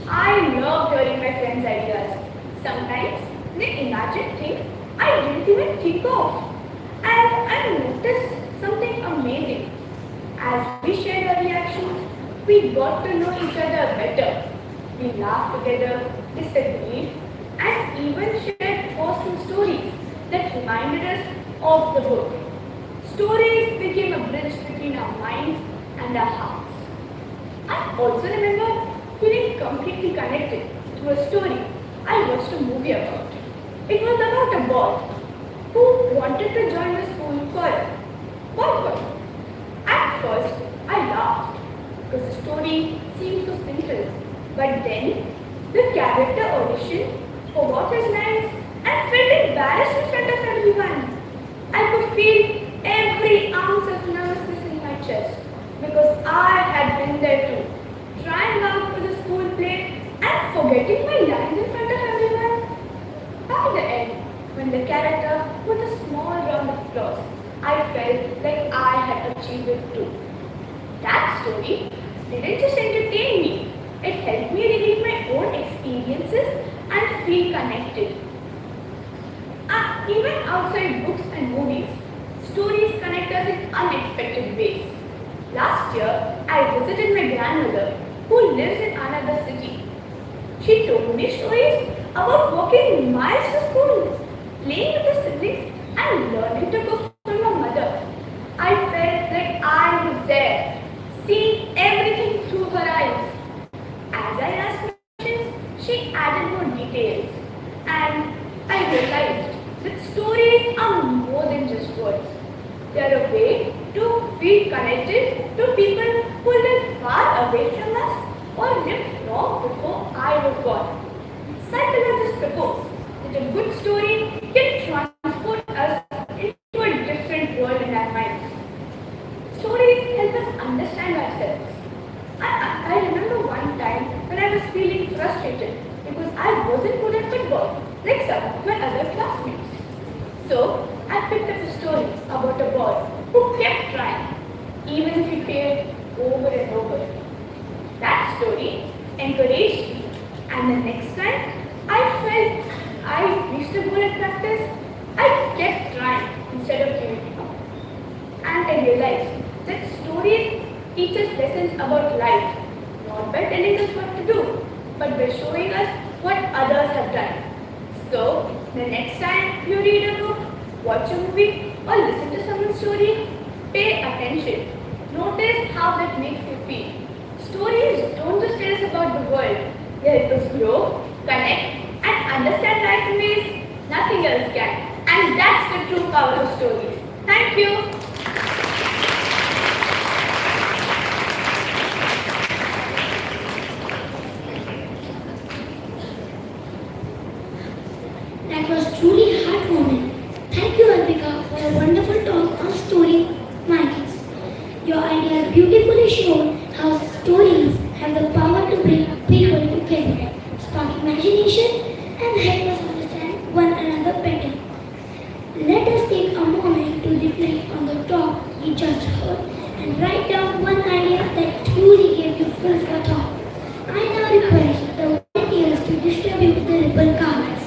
I love hearing my friends' ideas. Sometimes they imagine things I didn't even think of. And I noticed something amazing. As we shared our reactions, we got to know each other better. We laughed together, disagreed, and even shared personal stories that reminded us of the book. Stories became a bridge between our minds and our hearts. I also remember feeling completely connected to a story I watched a movie about. It was about a boy who wanted to join the school choir. At first, I laughed because the story seemed so simple. But then, the character auditioned, forgot his lines, and felt embarrassed in front of everyone. I could feel every ounce of nervousness in my chest because I had been there too, trying out for the school play and forgetting my lines in front of everyone. By the end, when the character put a small round of applause, I felt like I had achieved it too. That story didn't just entertain me, it helped me relive my own experiences and feel connected. Even outside books and movies, stories connect us in unexpected ways. Last year, I visited my grandmother who lives in another city. She told me stories about walking miles to school, playing with her siblings, and learning to cook from her mother. I felt like I was there, seeing everything through her eyes. As I asked questions, she added more details, and I realized that stories are more than just words. They are a way to feel connected to people who live far away from us or lived long before I was born. Psychologists propose that a good story can transport us into a different world in our minds. Stories help us understand ourselves. I remember one time when I was feeling frustrated because I wasn't good at football like some of my other classmates. So I picked up a story about a boy who kept trying, even if he failed over and over. That story encouraged me, and the next time I felt I reached a goal at practice, I kept trying instead of giving up. And I realized that stories teach us lessons about life, not by telling us what to do, but by showing us what others have done. So, the next time you read a book, watch a movie, or listen to someone's story, pay attention. Notice how that makes you feel. Stories don't just tell us about the world, they help us grow, connect, and understand life in ways nothing else can. And that's the true power of stories. Thank you. That was truly heartwarming. Thank you, Albika, for a wonderful talk on story minds. Your ideas beautifully showed how stories have the power to bring people together, spark imagination, and help us understand one another better. Let us take a moment to reflect on the talk we just heard and write down one idea that truly gave you food for thought. I now request the volunteers to distribute the ribbon cards.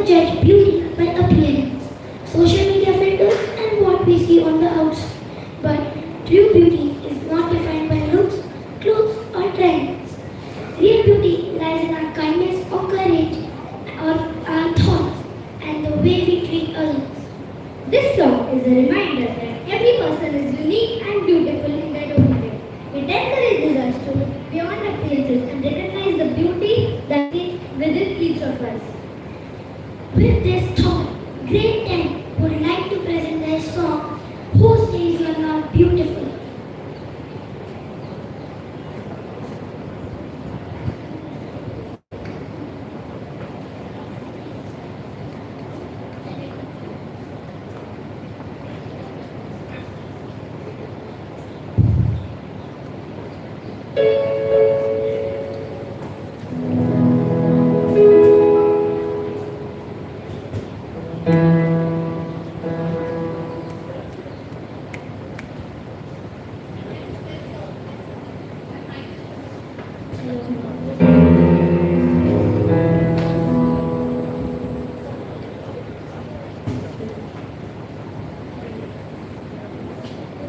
judge beauty by appearance, social media filters, and what we see on the outside. But true beauty is not defined by looks, clothes, or trends. Real beauty lies in our kindness or courage, or our thoughts, and the way we treat others. This song is a reminder that every person is unique and beautiful in their own way. It encourages us to look beyond appearances and recognize the beauty that is within each of us. With this thought, Grade 10 would like to present their song, Who Says You're Not Beautiful?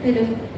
Hello.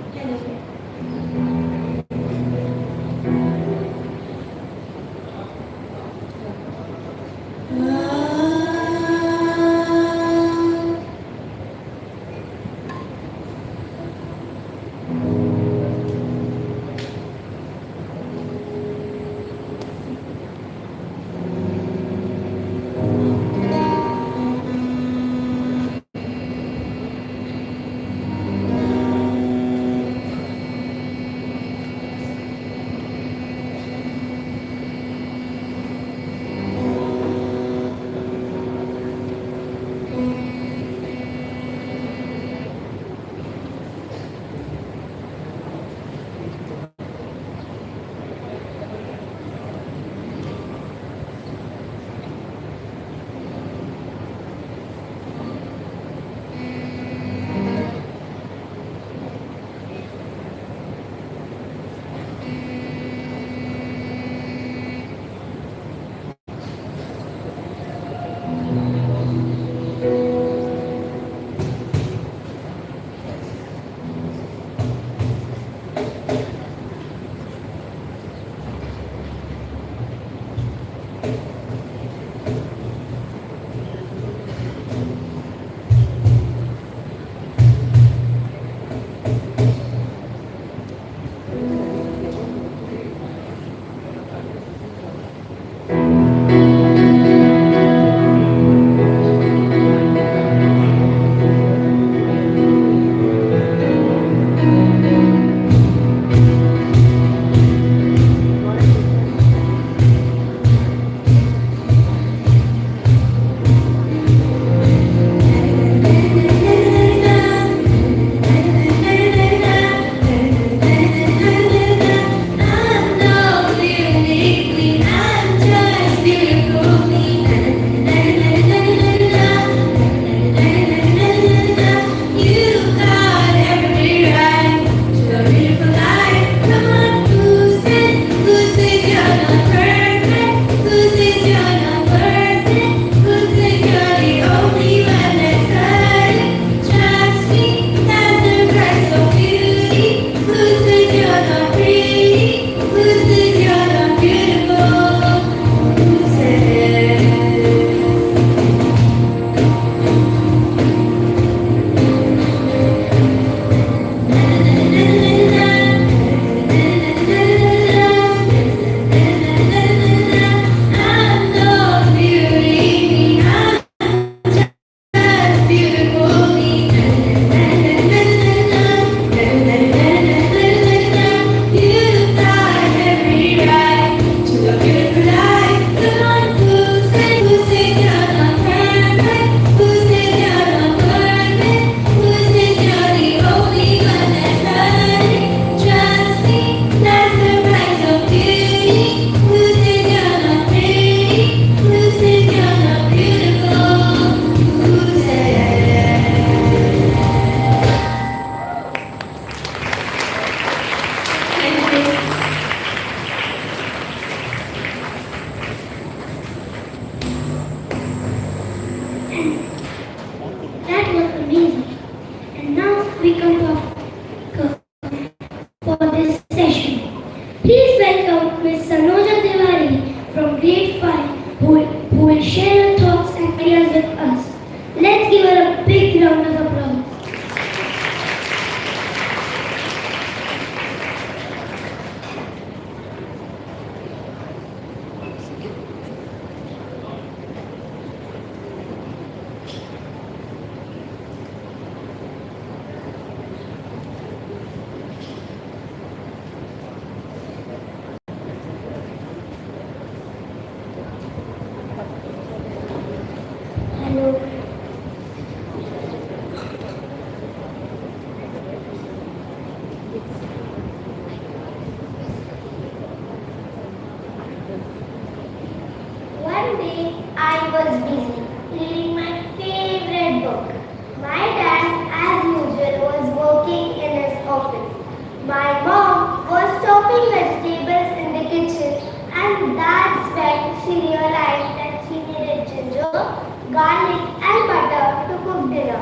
garlic and butter to cook dinner.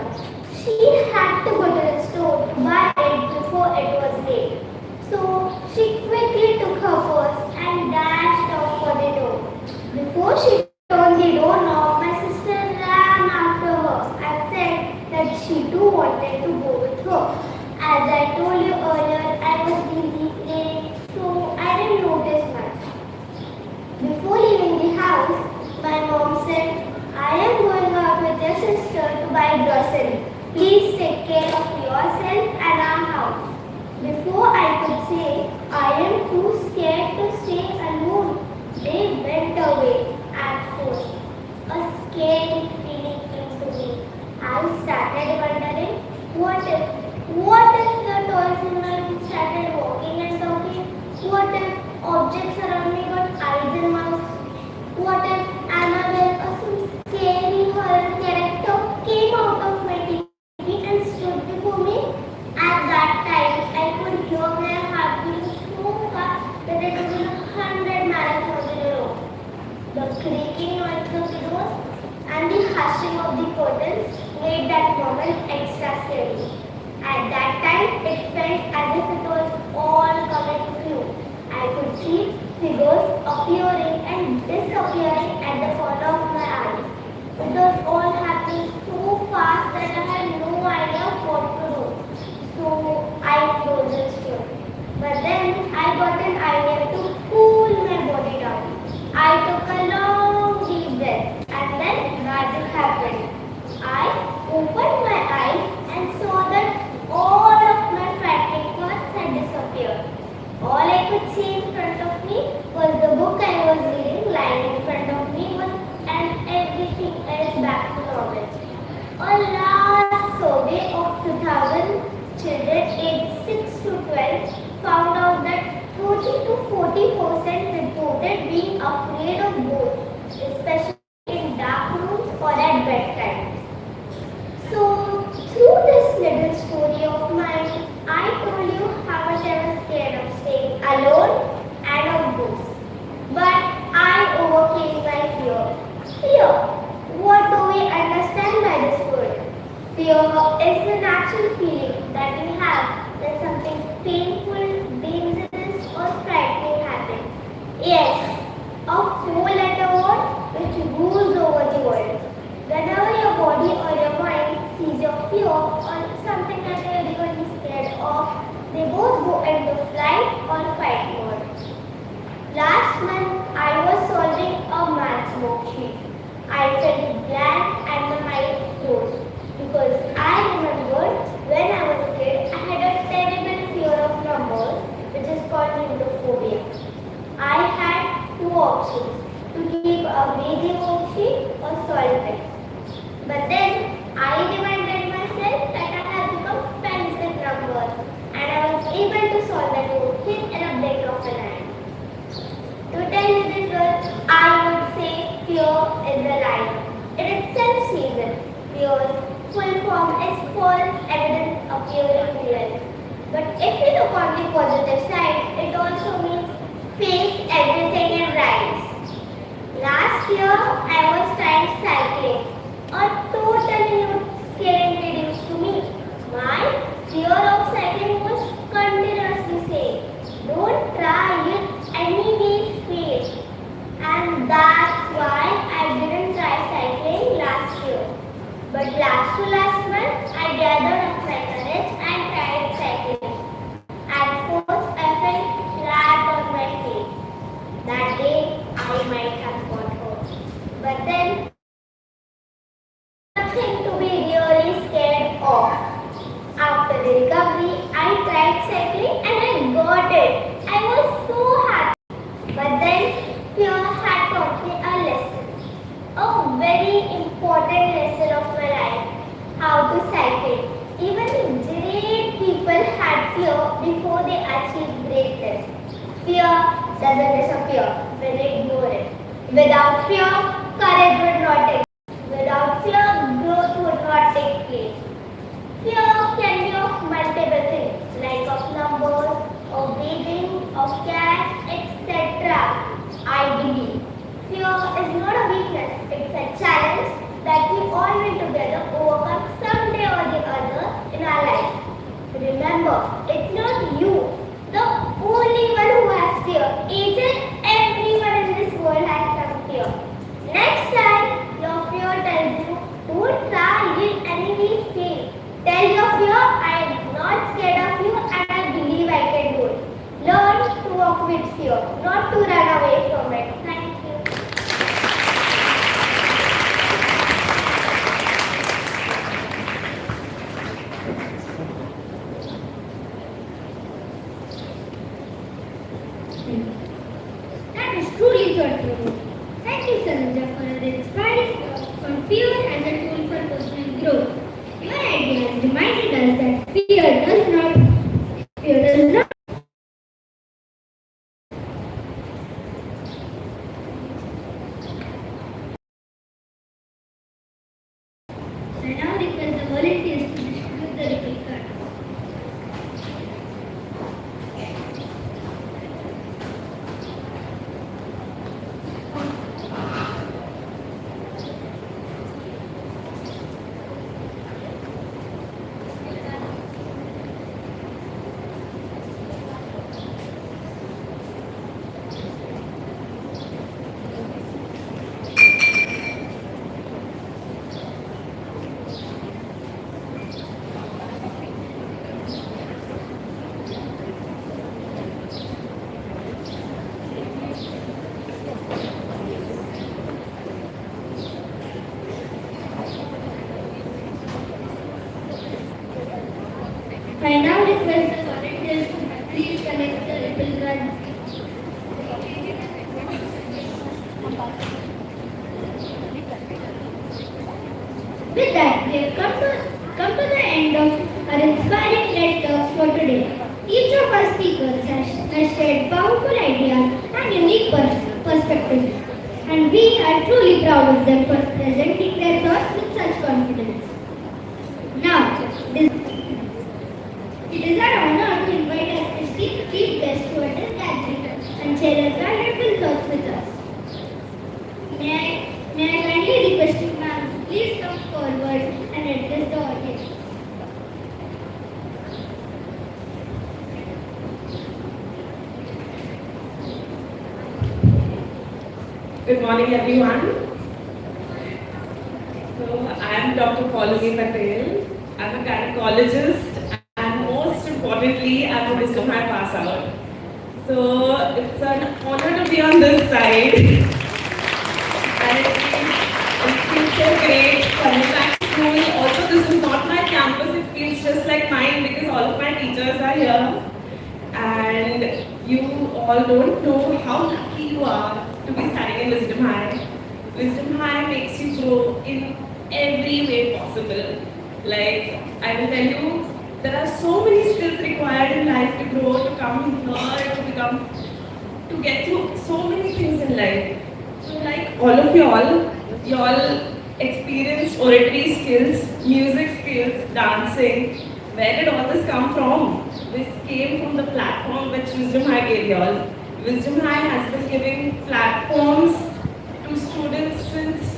She had to go to the store to buy it before it was late. So she quickly took her purse and dashed off for the door. Before she turned the doorknob, my sister ran after her and said that she too wanted to go with her. As I told you earlier, I was busy late, so I didn't notice much. Before leaving the house, my mom said, I am going out with your sister to buy grocery. Please take care of yourself and our house. Before I could say, I am too scared to stay alone, they went away at first. A scary feeling came to me. I started wondering, what if the toys in my room started walking and talking? What if objects around me got eyes and mouths? What if Annabelle or some scary horror character came out of my TV and stood before me? At that time, I could hear my heart beating so fast that it was 100 marathons in a row. The creaking noise of the doors and the hushing of the curtains made that moment extra scary. At that time, it felt as if it was all coming true. I could see figures appearing and disappearing at the corner of my eyes. It was all happening so fast that I had no idea what to do. So I froze in fear. But then I got an idea to cool my body down. I took a long deep breath and then magic happened. I opened my eyes and saw that all of my frightening thoughts had disappeared. All I could see in front of me was the book I was reading lying in front of me and everything else back to normal. A last survey of 2,000 children aged 6 to 12 found out that 30 to 40% reported being afraid of ghosts, especially in dark rooms or at bedtime. So, through this little story of mine, I told you how much I was scared of staying alone and of ghosts. But I overcame my fear. Fear. What do we understand by this word? Fear is the natural feeling that we have when something painful, dangerous, or frightening happens. Yes, a four-letter word which rules over the world. Whenever your body or your mind sees your fear or something that you're really scared of, they both go into flight or fight mode. Last month, I was solving a maths worksheet. I felt blank and my mind froze because I remembered when I was a kid, I had a terrible fear of numbers, which is called neurophobia. I had two options, to keep a reading worksheet or solve it. But then I reminded myself that I had become friends with numbers and I was able to solve that worksheet in a blink of an eye. To tell you the truth, I would say fear is a lie. It itself says it. Fear's full form is false evidence appearing real. But if you look on the positive side, it also means face everything and rise. Last year, I was trying cycling. A totally new skill introduced to me. My fear of cycling was continuously saying, don't try it, anyways fail. And that's why I didn't try cycling last year. But last month, I gathered up my courage and tried cycling. At first, I felt flat on my face. That day, I might have got hurt. But then, nothing to be really scared of. After the recovery, I tried cycling and I got it. I was so happy. But then, fear had taught me a lesson. A very important lesson of my life. How to cycle. Even great people had fear before they achieved greatness. Fear doesn't disappear when we ignore it. Without fear, courage would not exist. Without fear, growth would not take place. Fear can be of multiple things, like of numbers, of breathing, of cats, etc. I believe fear is not a weakness, it's a challenge that remember, it's not you, the only one who has fear. Each and everyone in this world has some fear. Next time your fear tells you, don't try it any means fail. Tell your fear, I am not scared of you and I believe I can do it. Learn to walk with fear, not to run away from it. Thank you. That is truly thoughtful. Thank you, Sanjay, for your inspiring thoughts on fear as a tool for personal growth. Your ideas reminded us that fear does not. I now request the volunteers to distribute the report cards. I now request the volunteers to please collect the report cards. With that, we have come to the end of our inspiring TED Talks for today. Each of our speakers has shared powerful ideas and unique perspectives, and we are truly proud of them for presenting their thoughts with such confidence. Now, it is our honor to invite our esteemed chief guest to attend gathering and share their valuable thoughts with us. May I kindly request you, ma'am, please come forward and address the audience. Good morning, everyone. So, I am Dr. Poulami Patel. I'm a gynecologist and most importantly, I'm a wisdom high pass out. So, it's an honor to be on this side. And it feels so great coming back to school. Also, this is not my campus, it feels just like mine because all of my teachers are here. And you all don't know how lucky you are to be studying in Wisdom High. Wisdom High makes you grow in every way possible. Like, I will tell you, there are so many skills required in life to grow, to come here, to get through so many things in life. So like all of y'all experienced oratory skills, music skills, dancing. Where did all this come from? This came from the platform which Wisdom High gave y'all. Wisdom High has been giving platforms to students since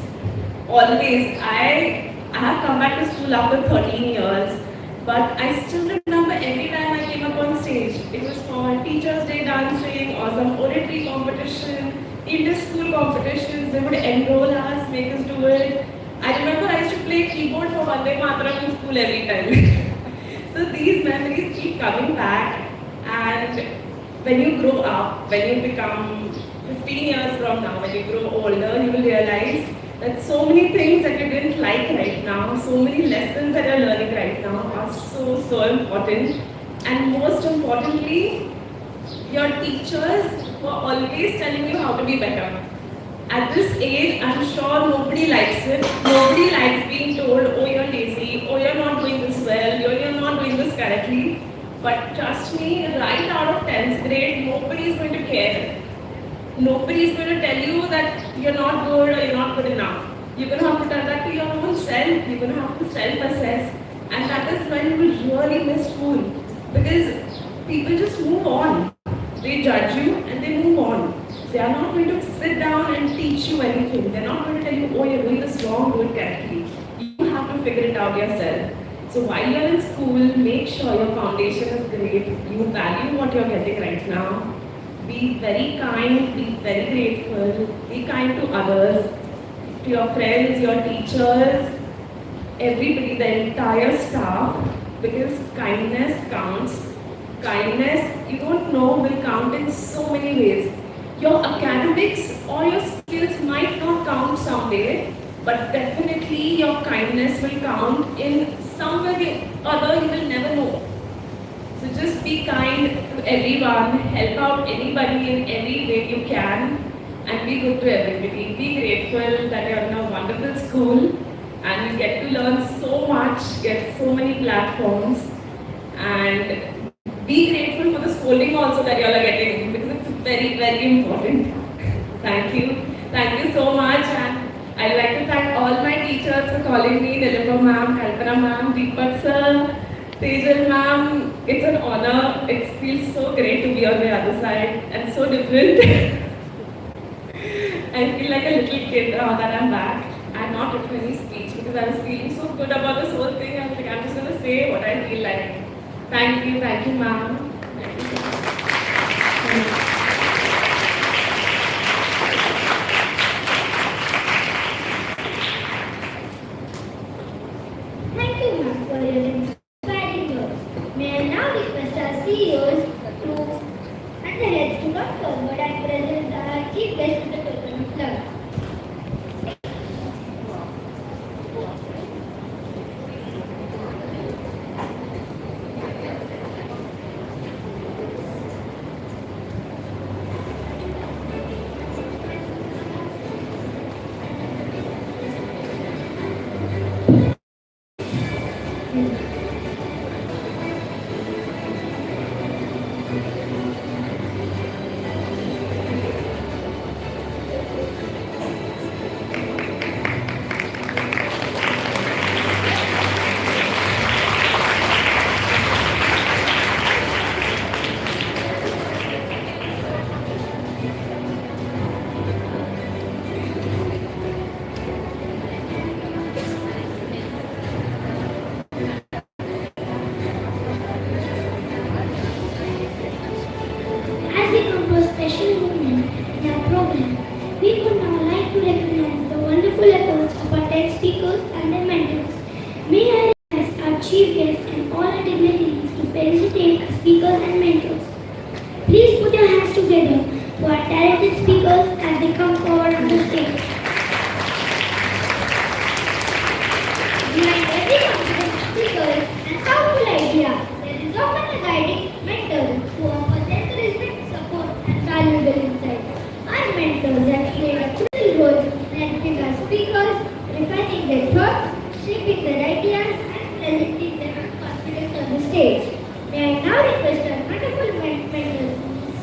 always. I have come back to school after 13 years, but I still remember every time I came up on stage, it was for Teachers' Day dancing or some oratory competition, inter-school competitions. They would enroll us, make us do it. I remember I used to play keyboard for Vande Mataram in school every time. So these memories keep coming back, and when you grow up, when you become 15 years from now, when you grow older, you will realize that so many things that you didn't like right now, so many lessons that you're learning right now are so important. And most importantly, your teachers were always telling you how to be better. At this age, I'm sure nobody likes it. Nobody likes being told, oh, you're lazy, oh, you're not doing this well, you're not doing this correctly. But trust me, right out of 10th grade, nobody is going to care. Nobody is going to tell you that you're not good or you're not good enough. You're going to have to tell that to your own self. You're going to have to self-assess. And that is when you will really miss school. Because people just move on. They judge you and they move on. They are not going to sit down and teach you anything. They're not going to tell you, oh, you're doing this wrong, do it correctly. You have to figure it out yourself. So while you're in school, make sure your foundation is great. You value what you're getting right now. Be very kind, be very grateful, be kind to others, to your friends, your teachers, everybody, the entire staff, because kindness counts. Kindness, you don't know, will count in so many ways. Your academics or your skills might not count someday, but definitely your kindness will count in some way or other, you will never know. So just be kind to everyone, help out anybody in any way you can, and be good to everybody. Be grateful that you're in a wonderful school and you get to learn so much, get so many platforms, and be grateful for the scolding also that you all are getting, because it's very, very important. Thank you. Thank you so much, and I'd like to thank all my teachers for calling me, Nilima ma'am, Kalpana ma'am, Deepak sir, Tejal ma'am. It's an honor. It feels so great to be on the other side and so different. I feel like a little kid now that I'm back. I'm not written any speech because I was feeling so good about this whole thing. I was like, I'm just going to say what I feel like. Thank you, ma'am. Thank you, ma'am, for your inspiring words. May I now request our CEOs to and the heads to come forward and present our chief guest with the token of love. As we come to a special moment in our program, we would now like to recognize the wonderful efforts of our TED speakers and their mentors. May I request our chief guest and all our dignitaries to felicitate our speakers and mentors. Please put your hands together for our talented speakers as they come forward on the stage. Behind every confident speaker and powerful idea, there is often a guiding mentor who offers encouragement, support, and valuable insight. Our mentors have played a crucial role in helping our speakers, refining their thoughts, shaping their ideas, and presenting them with confidence on the stage. May I now request our wonderful mentors, Ms.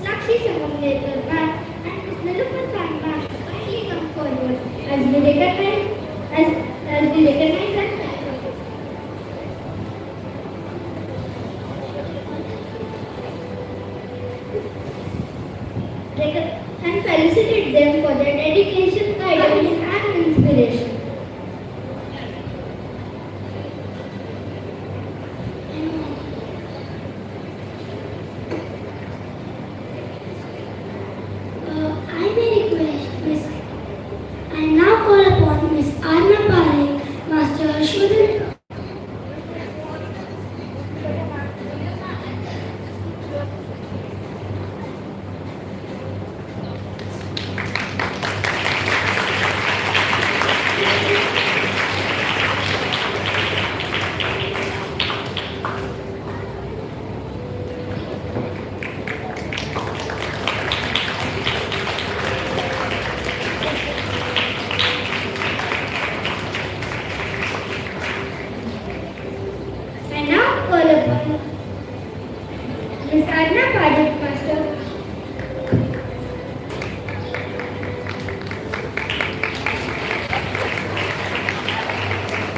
Sakshi Samanekar ma'am and Ms. Nilufar Khan ma'am to kindly come forward as we recognize and thank you. And felicitate them for their dedication, guidance, and inspiration. I may request Miss. I now call upon Miss Arna Parekh, Master Ashwadan. I now call upon Ms. Arna Parekh, Master.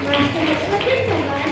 Master Ashwadan Kumar.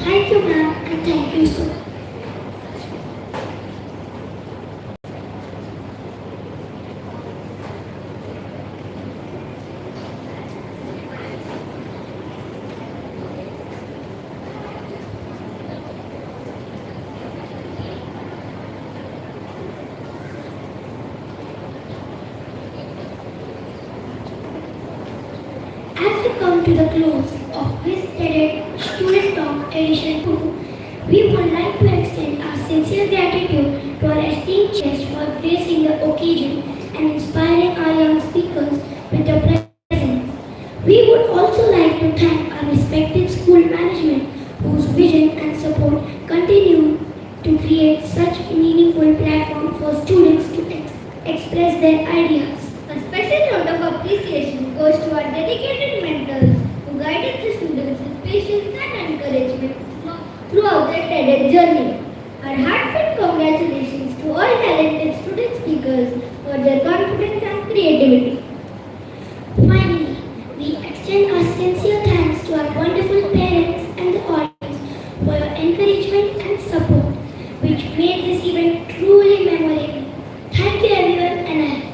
Thank you, ma'am, and thank you, sir. As we come to the close of this TED Student Talk Edition 2, we would like to extend our sincere gratitude to our esteemed guests for gracing the occasion and inspiring our young speakers with their presence. We would also like to thank our respected school management whose vision and support continue to create such a meaningful platform for students to express their ideas. A special note of appreciation goes to our dedicated mentors who guided the students with patience and encouragement throughout their TEDx journey. Our heartfelt congratulations to all talented student speakers for their confidence and creativity. Finally, we extend our sincere thanks to our wonderful parents and the audience for your encouragement and support, which made this event truly memorable. Thank you everyone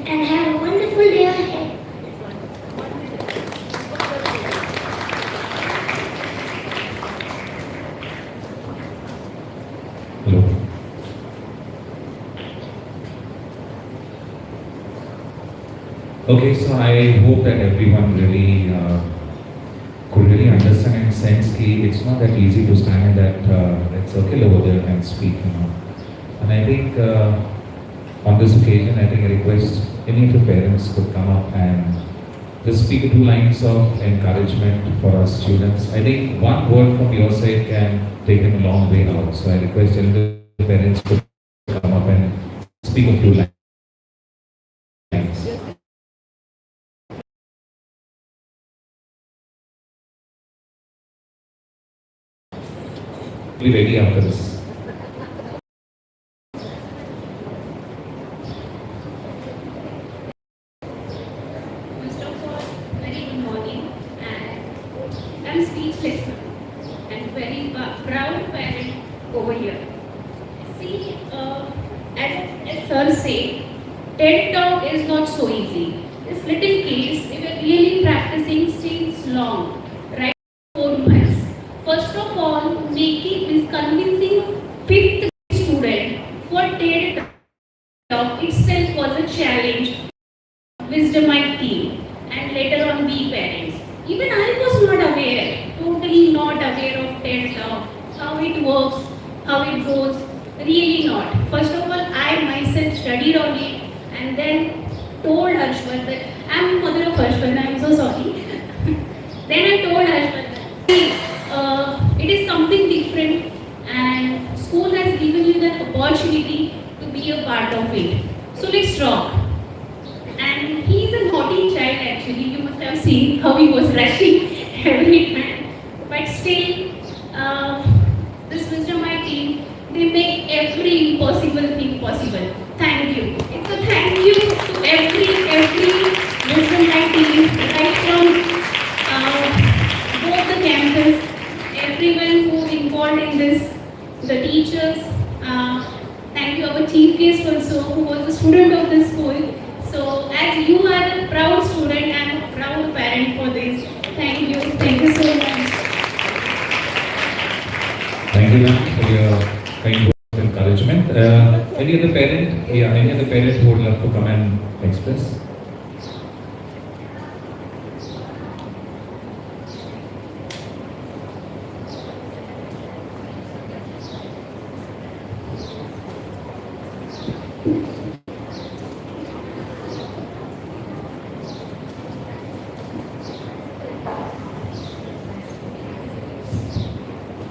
and have a wonderful day ahead. Hello. Okay, so I hope that everyone really could really understand and sense that it's not that easy to stand in that circle over there and speak, And I think on this occasion, I think I request any of the parents could come up and just speak 2 lines of encouragement for our students. I think one word from your side can take them a long way out. So I request any of the parents could come up and speak a few lines. Be ready after this. First of all, very good morning, and I'm speechless now and very proud parent over here. See, as sir said, TED Talk is not so easy. This little kids, they were really practicing since long, right? 4 months. First of all, convincing 5th student for TED Talk itself was a challenge. Wisdomite team, and later on we parents. Even I was not aware, totally not aware of TED Talk, how it works, how it goes, really not. First of all, I myself studied on it and then told Harshwardhan that I'm mother of Harshwardhan, I'm so sorry. Then I told Harshwardhan, it is something different and school has given you that opportunity to be a part of it. So let's rock. And he is a naughty child actually, you must have seen how he was rushing every time. But still, this Wisdomite team, they make every impossible thing possible. Thank you. It's a thank you to every Wisdomite team, right from both the campus, everyone who is involved in this, the teachers. Thank you our chief guest also, who was a student of this school. So as you are a proud student, I am a proud parent for this. Thank you so much. Thank you, ma'am, for your kind words of encouragement. Any other parent? Yeah, any other parent who would love to come and express?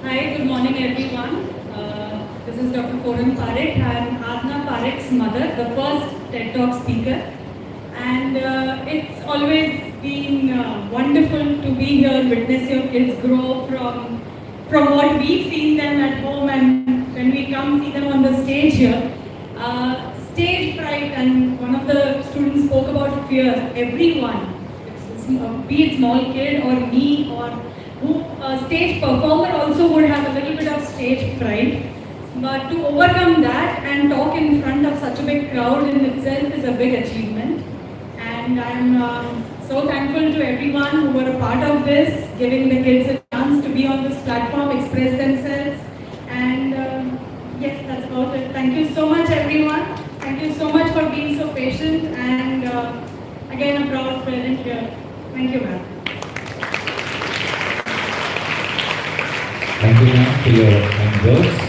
Hi, good morning everyone. This is Dr. Forum Parekh. I am Adna Parekh's mother, the first TED Talk speaker. And it's always been wonderful to be here, witness your kids grow from what we've seen them at home and when we come see them on the stage here. Stage fright, and one of the students spoke about fear. Everyone, be it small kid or me or who stage performer also also would have a little bit of stage fright. But to overcome that and talk in front of such a big crowd in itself is a big achievement. And I'm so thankful to everyone who were a part of this, giving the kids a chance to be on this platform, express themselves. And yes, that's about it. Thank you so much, everyone. Thank you so much for being so patient. And again, a proud parent here. Thank you, ma'am. Thank you, ma'am, for your kind words.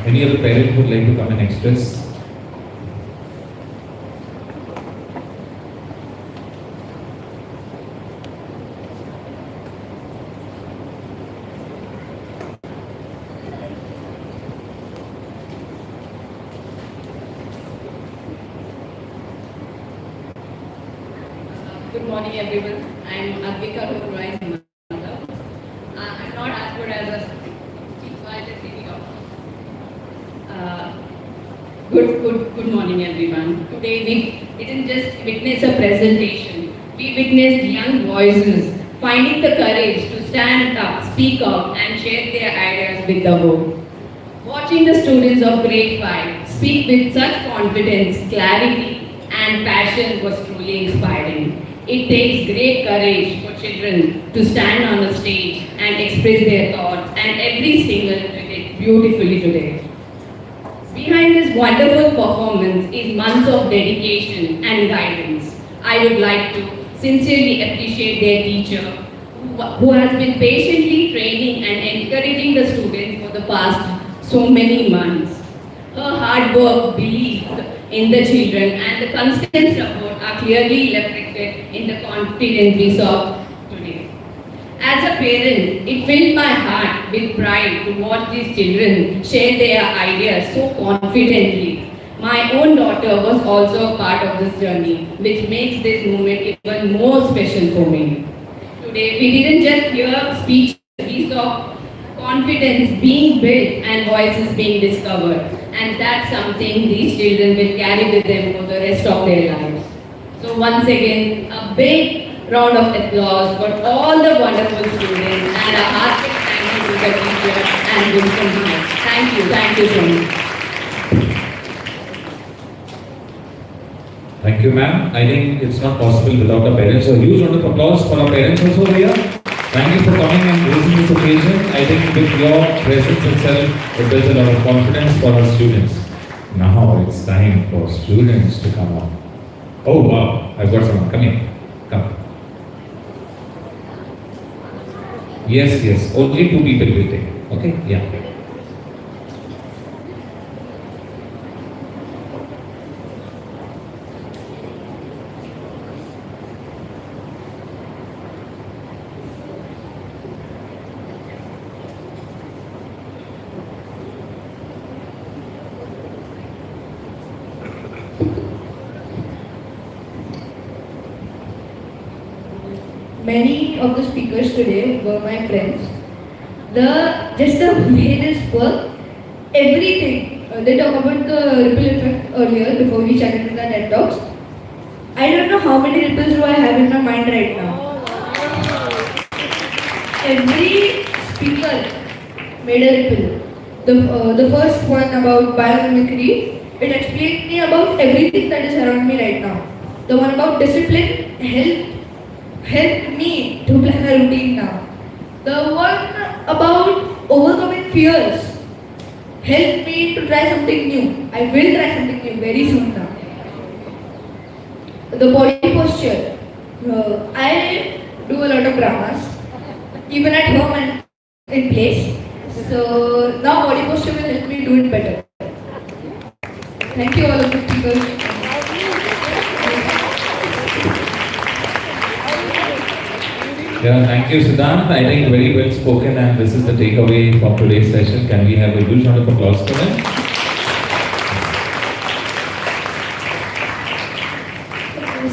Any other parent would like to come and express? Good morning, everyone. I'm Advika Roy's mother. I'm not as good as a speaker, so I'll just speak it up. Good morning, everyone. Today we didn't just witness a presentation. We witnessed young voices finding the courage to stand up, speak out, and share their ideas with the world. Watching the students of grade 5 speak with such confidence, clarity, and passion was truly inspiring. It takes great courage for children to stand on the stage and express their thoughts, and every single did it beautifully today. Behind this wonderful performance is months of dedication and guidance. I would like to sincerely appreciate their teacher who has been patiently training and encouraging the students for the past so many months. Her hard work, belief in the children, and the constant support are clearly reflected in the confidence we saw today. As a parent, it filled my heart with pride to watch these children share their ideas so confidently. My own daughter was also a part of this journey, which makes this moment even more special for me. Today, we didn't just hear speeches, we saw confidence being built and voices being discovered. And that's something these children will carry with them for the rest of their lives. So once again, a big round of applause for all the wonderful students and a heartfelt thank you to the teacher and Winston High. Thank you so much. Thank you, ma'am. I think it's not possible without our parents. So huge round of applause for our parents also over here. Thank you for coming and gracing this occasion. I think with your presence itself, it builds a lot of confidence for our students. Now it's time for students to come on. Oh wow, I've got someone. Come here. Come. Yes. Only 2 people will take. Okay? Yeah. Many of the speakers today were my friends. Just the way they spoke, everything. They talk about the ripple effect earlier before we chatted with the TED Talks. I don't know how many ripples do I have in my mind right now. Every speaker made a ripple. The first one about biomimicry, it explained me about everything that is around me right now. The one about discipline helped me to plan a routine now. The one about overcoming fears helped me to try something new. I will try something new very soon now. The body posture. I do a lot of dramas, even at home and in place. So now body posture will help me do it better. Thank you all of the speakers. Yeah, thank you, Siddhant. I think very well spoken, and this is the takeaway from today's session. Can we have a huge round of applause for them?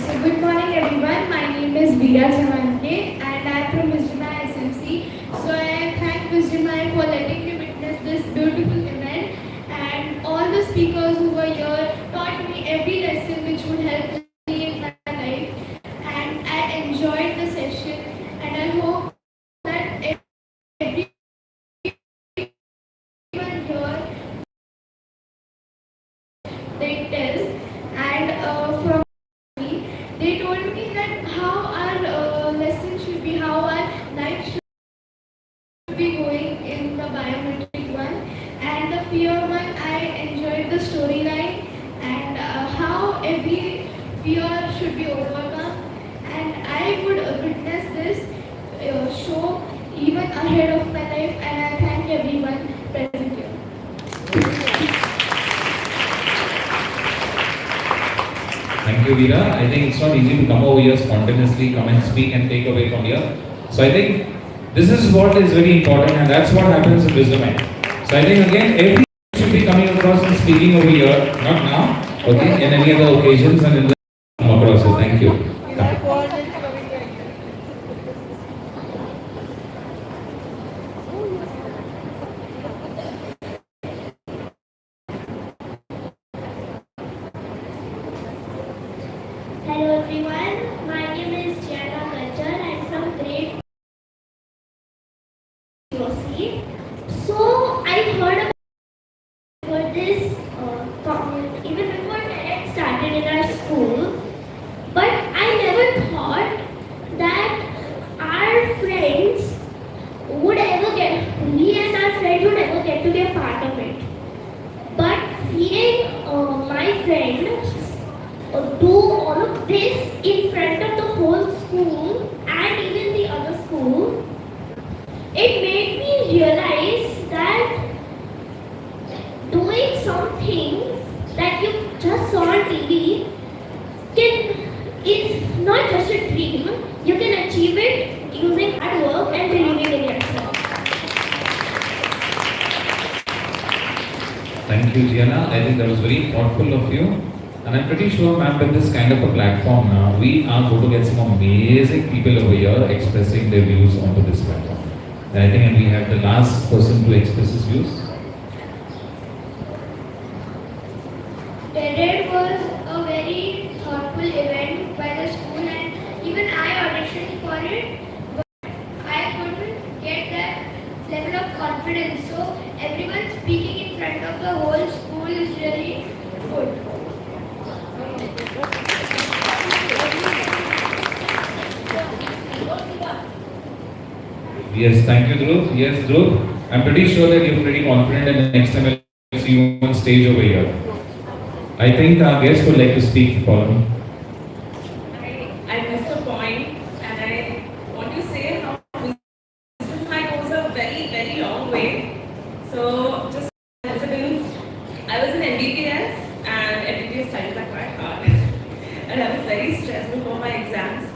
So good morning, everyone. My name is Veera Chavanke, and I am from Wisdomai SMC. So I thank Wisdomai for letting me witness this beautiful event, and all the speakers who were here taught me every lesson which would help me in my life. And I enjoyed the session. And I hope that every be going in the biometric one, and the fear one, I enjoyed the storyline and how every fear should be overcome, and I would witness this show even ahead of my life, and I thank everyone present here. Thank you, Veera. I think it's not easy to come over here spontaneously, come and speak and take away from here. So I think this is what is very important, and that's what happens in Wisdom Eye. So I think again, everyone should be coming across and speaking over here, not now, okay, in any other occasions and in the come across. So thank you. Hello everyone, my name is Jana Gajjar. I'm from grade C. So I heard about this even before TED started in our school, but I never thought that our friends would ever we and our friends would ever get to be a part of it. But seeing my friend do all of this in front of the whole school and even the other school, it made me realize that doing some things that you just saw on TV is not just a dream. You can achieve it using hard work and believing in yourself. Thank you, Gianna. I think that was very thoughtful of you. And I'm pretty sure, ma'am, with this kind of a platform now, we are going to get some amazing people over here expressing their views onto this platform. And I think and we have the last person to express his views. TED was a very thoughtful event by the school, and even I auditioned for it, but I couldn't get that level of confidence. So everyone speaking in front of the whole school is really good. Yes, thank you, Dhruv. Yes, Dhruv. I'm pretty sure that you're pretty confident, and next time I'll see you on stage over here. I think our guest would like to speak. Follow me. I missed a point, and I want to say how wisdom goes a very, very long way. So, just incidents, I was in MBBS, and MBBS studies are quite hard, and I was very stressed before my exams.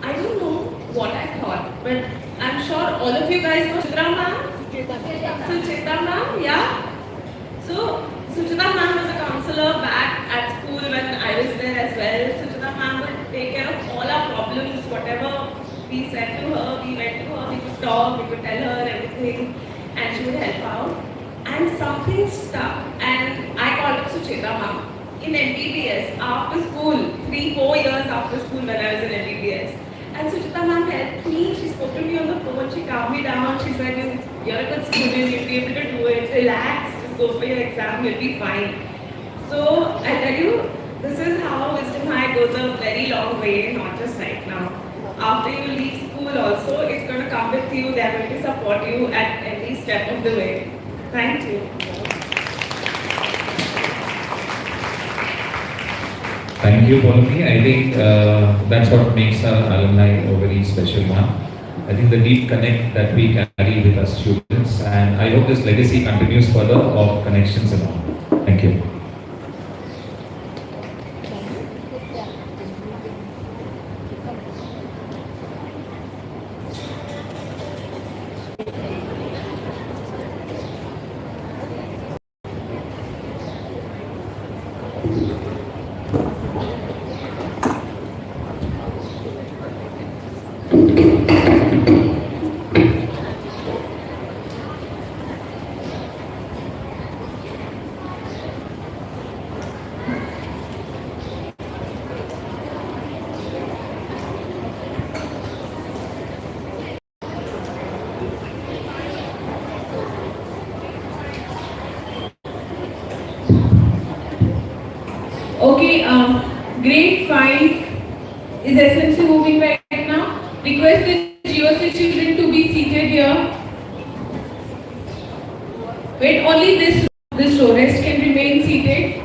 I don't know what I thought, but I'm sure all of you guys know Suchitra ma'am. Suchitra ma'am, yeah. So Suchitra ma'am was a counselor back at school when I was there as well. Suchitra ma'am would take care of all our problems, whatever we said to her, we went to her, we could talk, we could tell her everything, and she would help out. And something stuck, and I called up Suchitra ma'am in MBBS after school, 3-4 years after school when I was in MBBS. And Suchitra ma'am helped me. She spoke to me on the phone. She calmed me down. She said, "You're a good student. You'll be able to do it. Relax. Just go for your exam. You'll be fine." So I tell you, this is how Wisdom High goes a very long way, not just right now. After you leave school, also, it's going to come with you. They're going to support you at every step of the way. Thank you. Thank you, Pauline. I think that's what makes our alumni a very special one. I think the deep connect that we carry with our students, and I hope this legacy continues further of connections and all. Thank you. Okay, grade 5 is SMC moving right now. Request the GOC children to be seated here. Wait only this row. Rest can remain seated.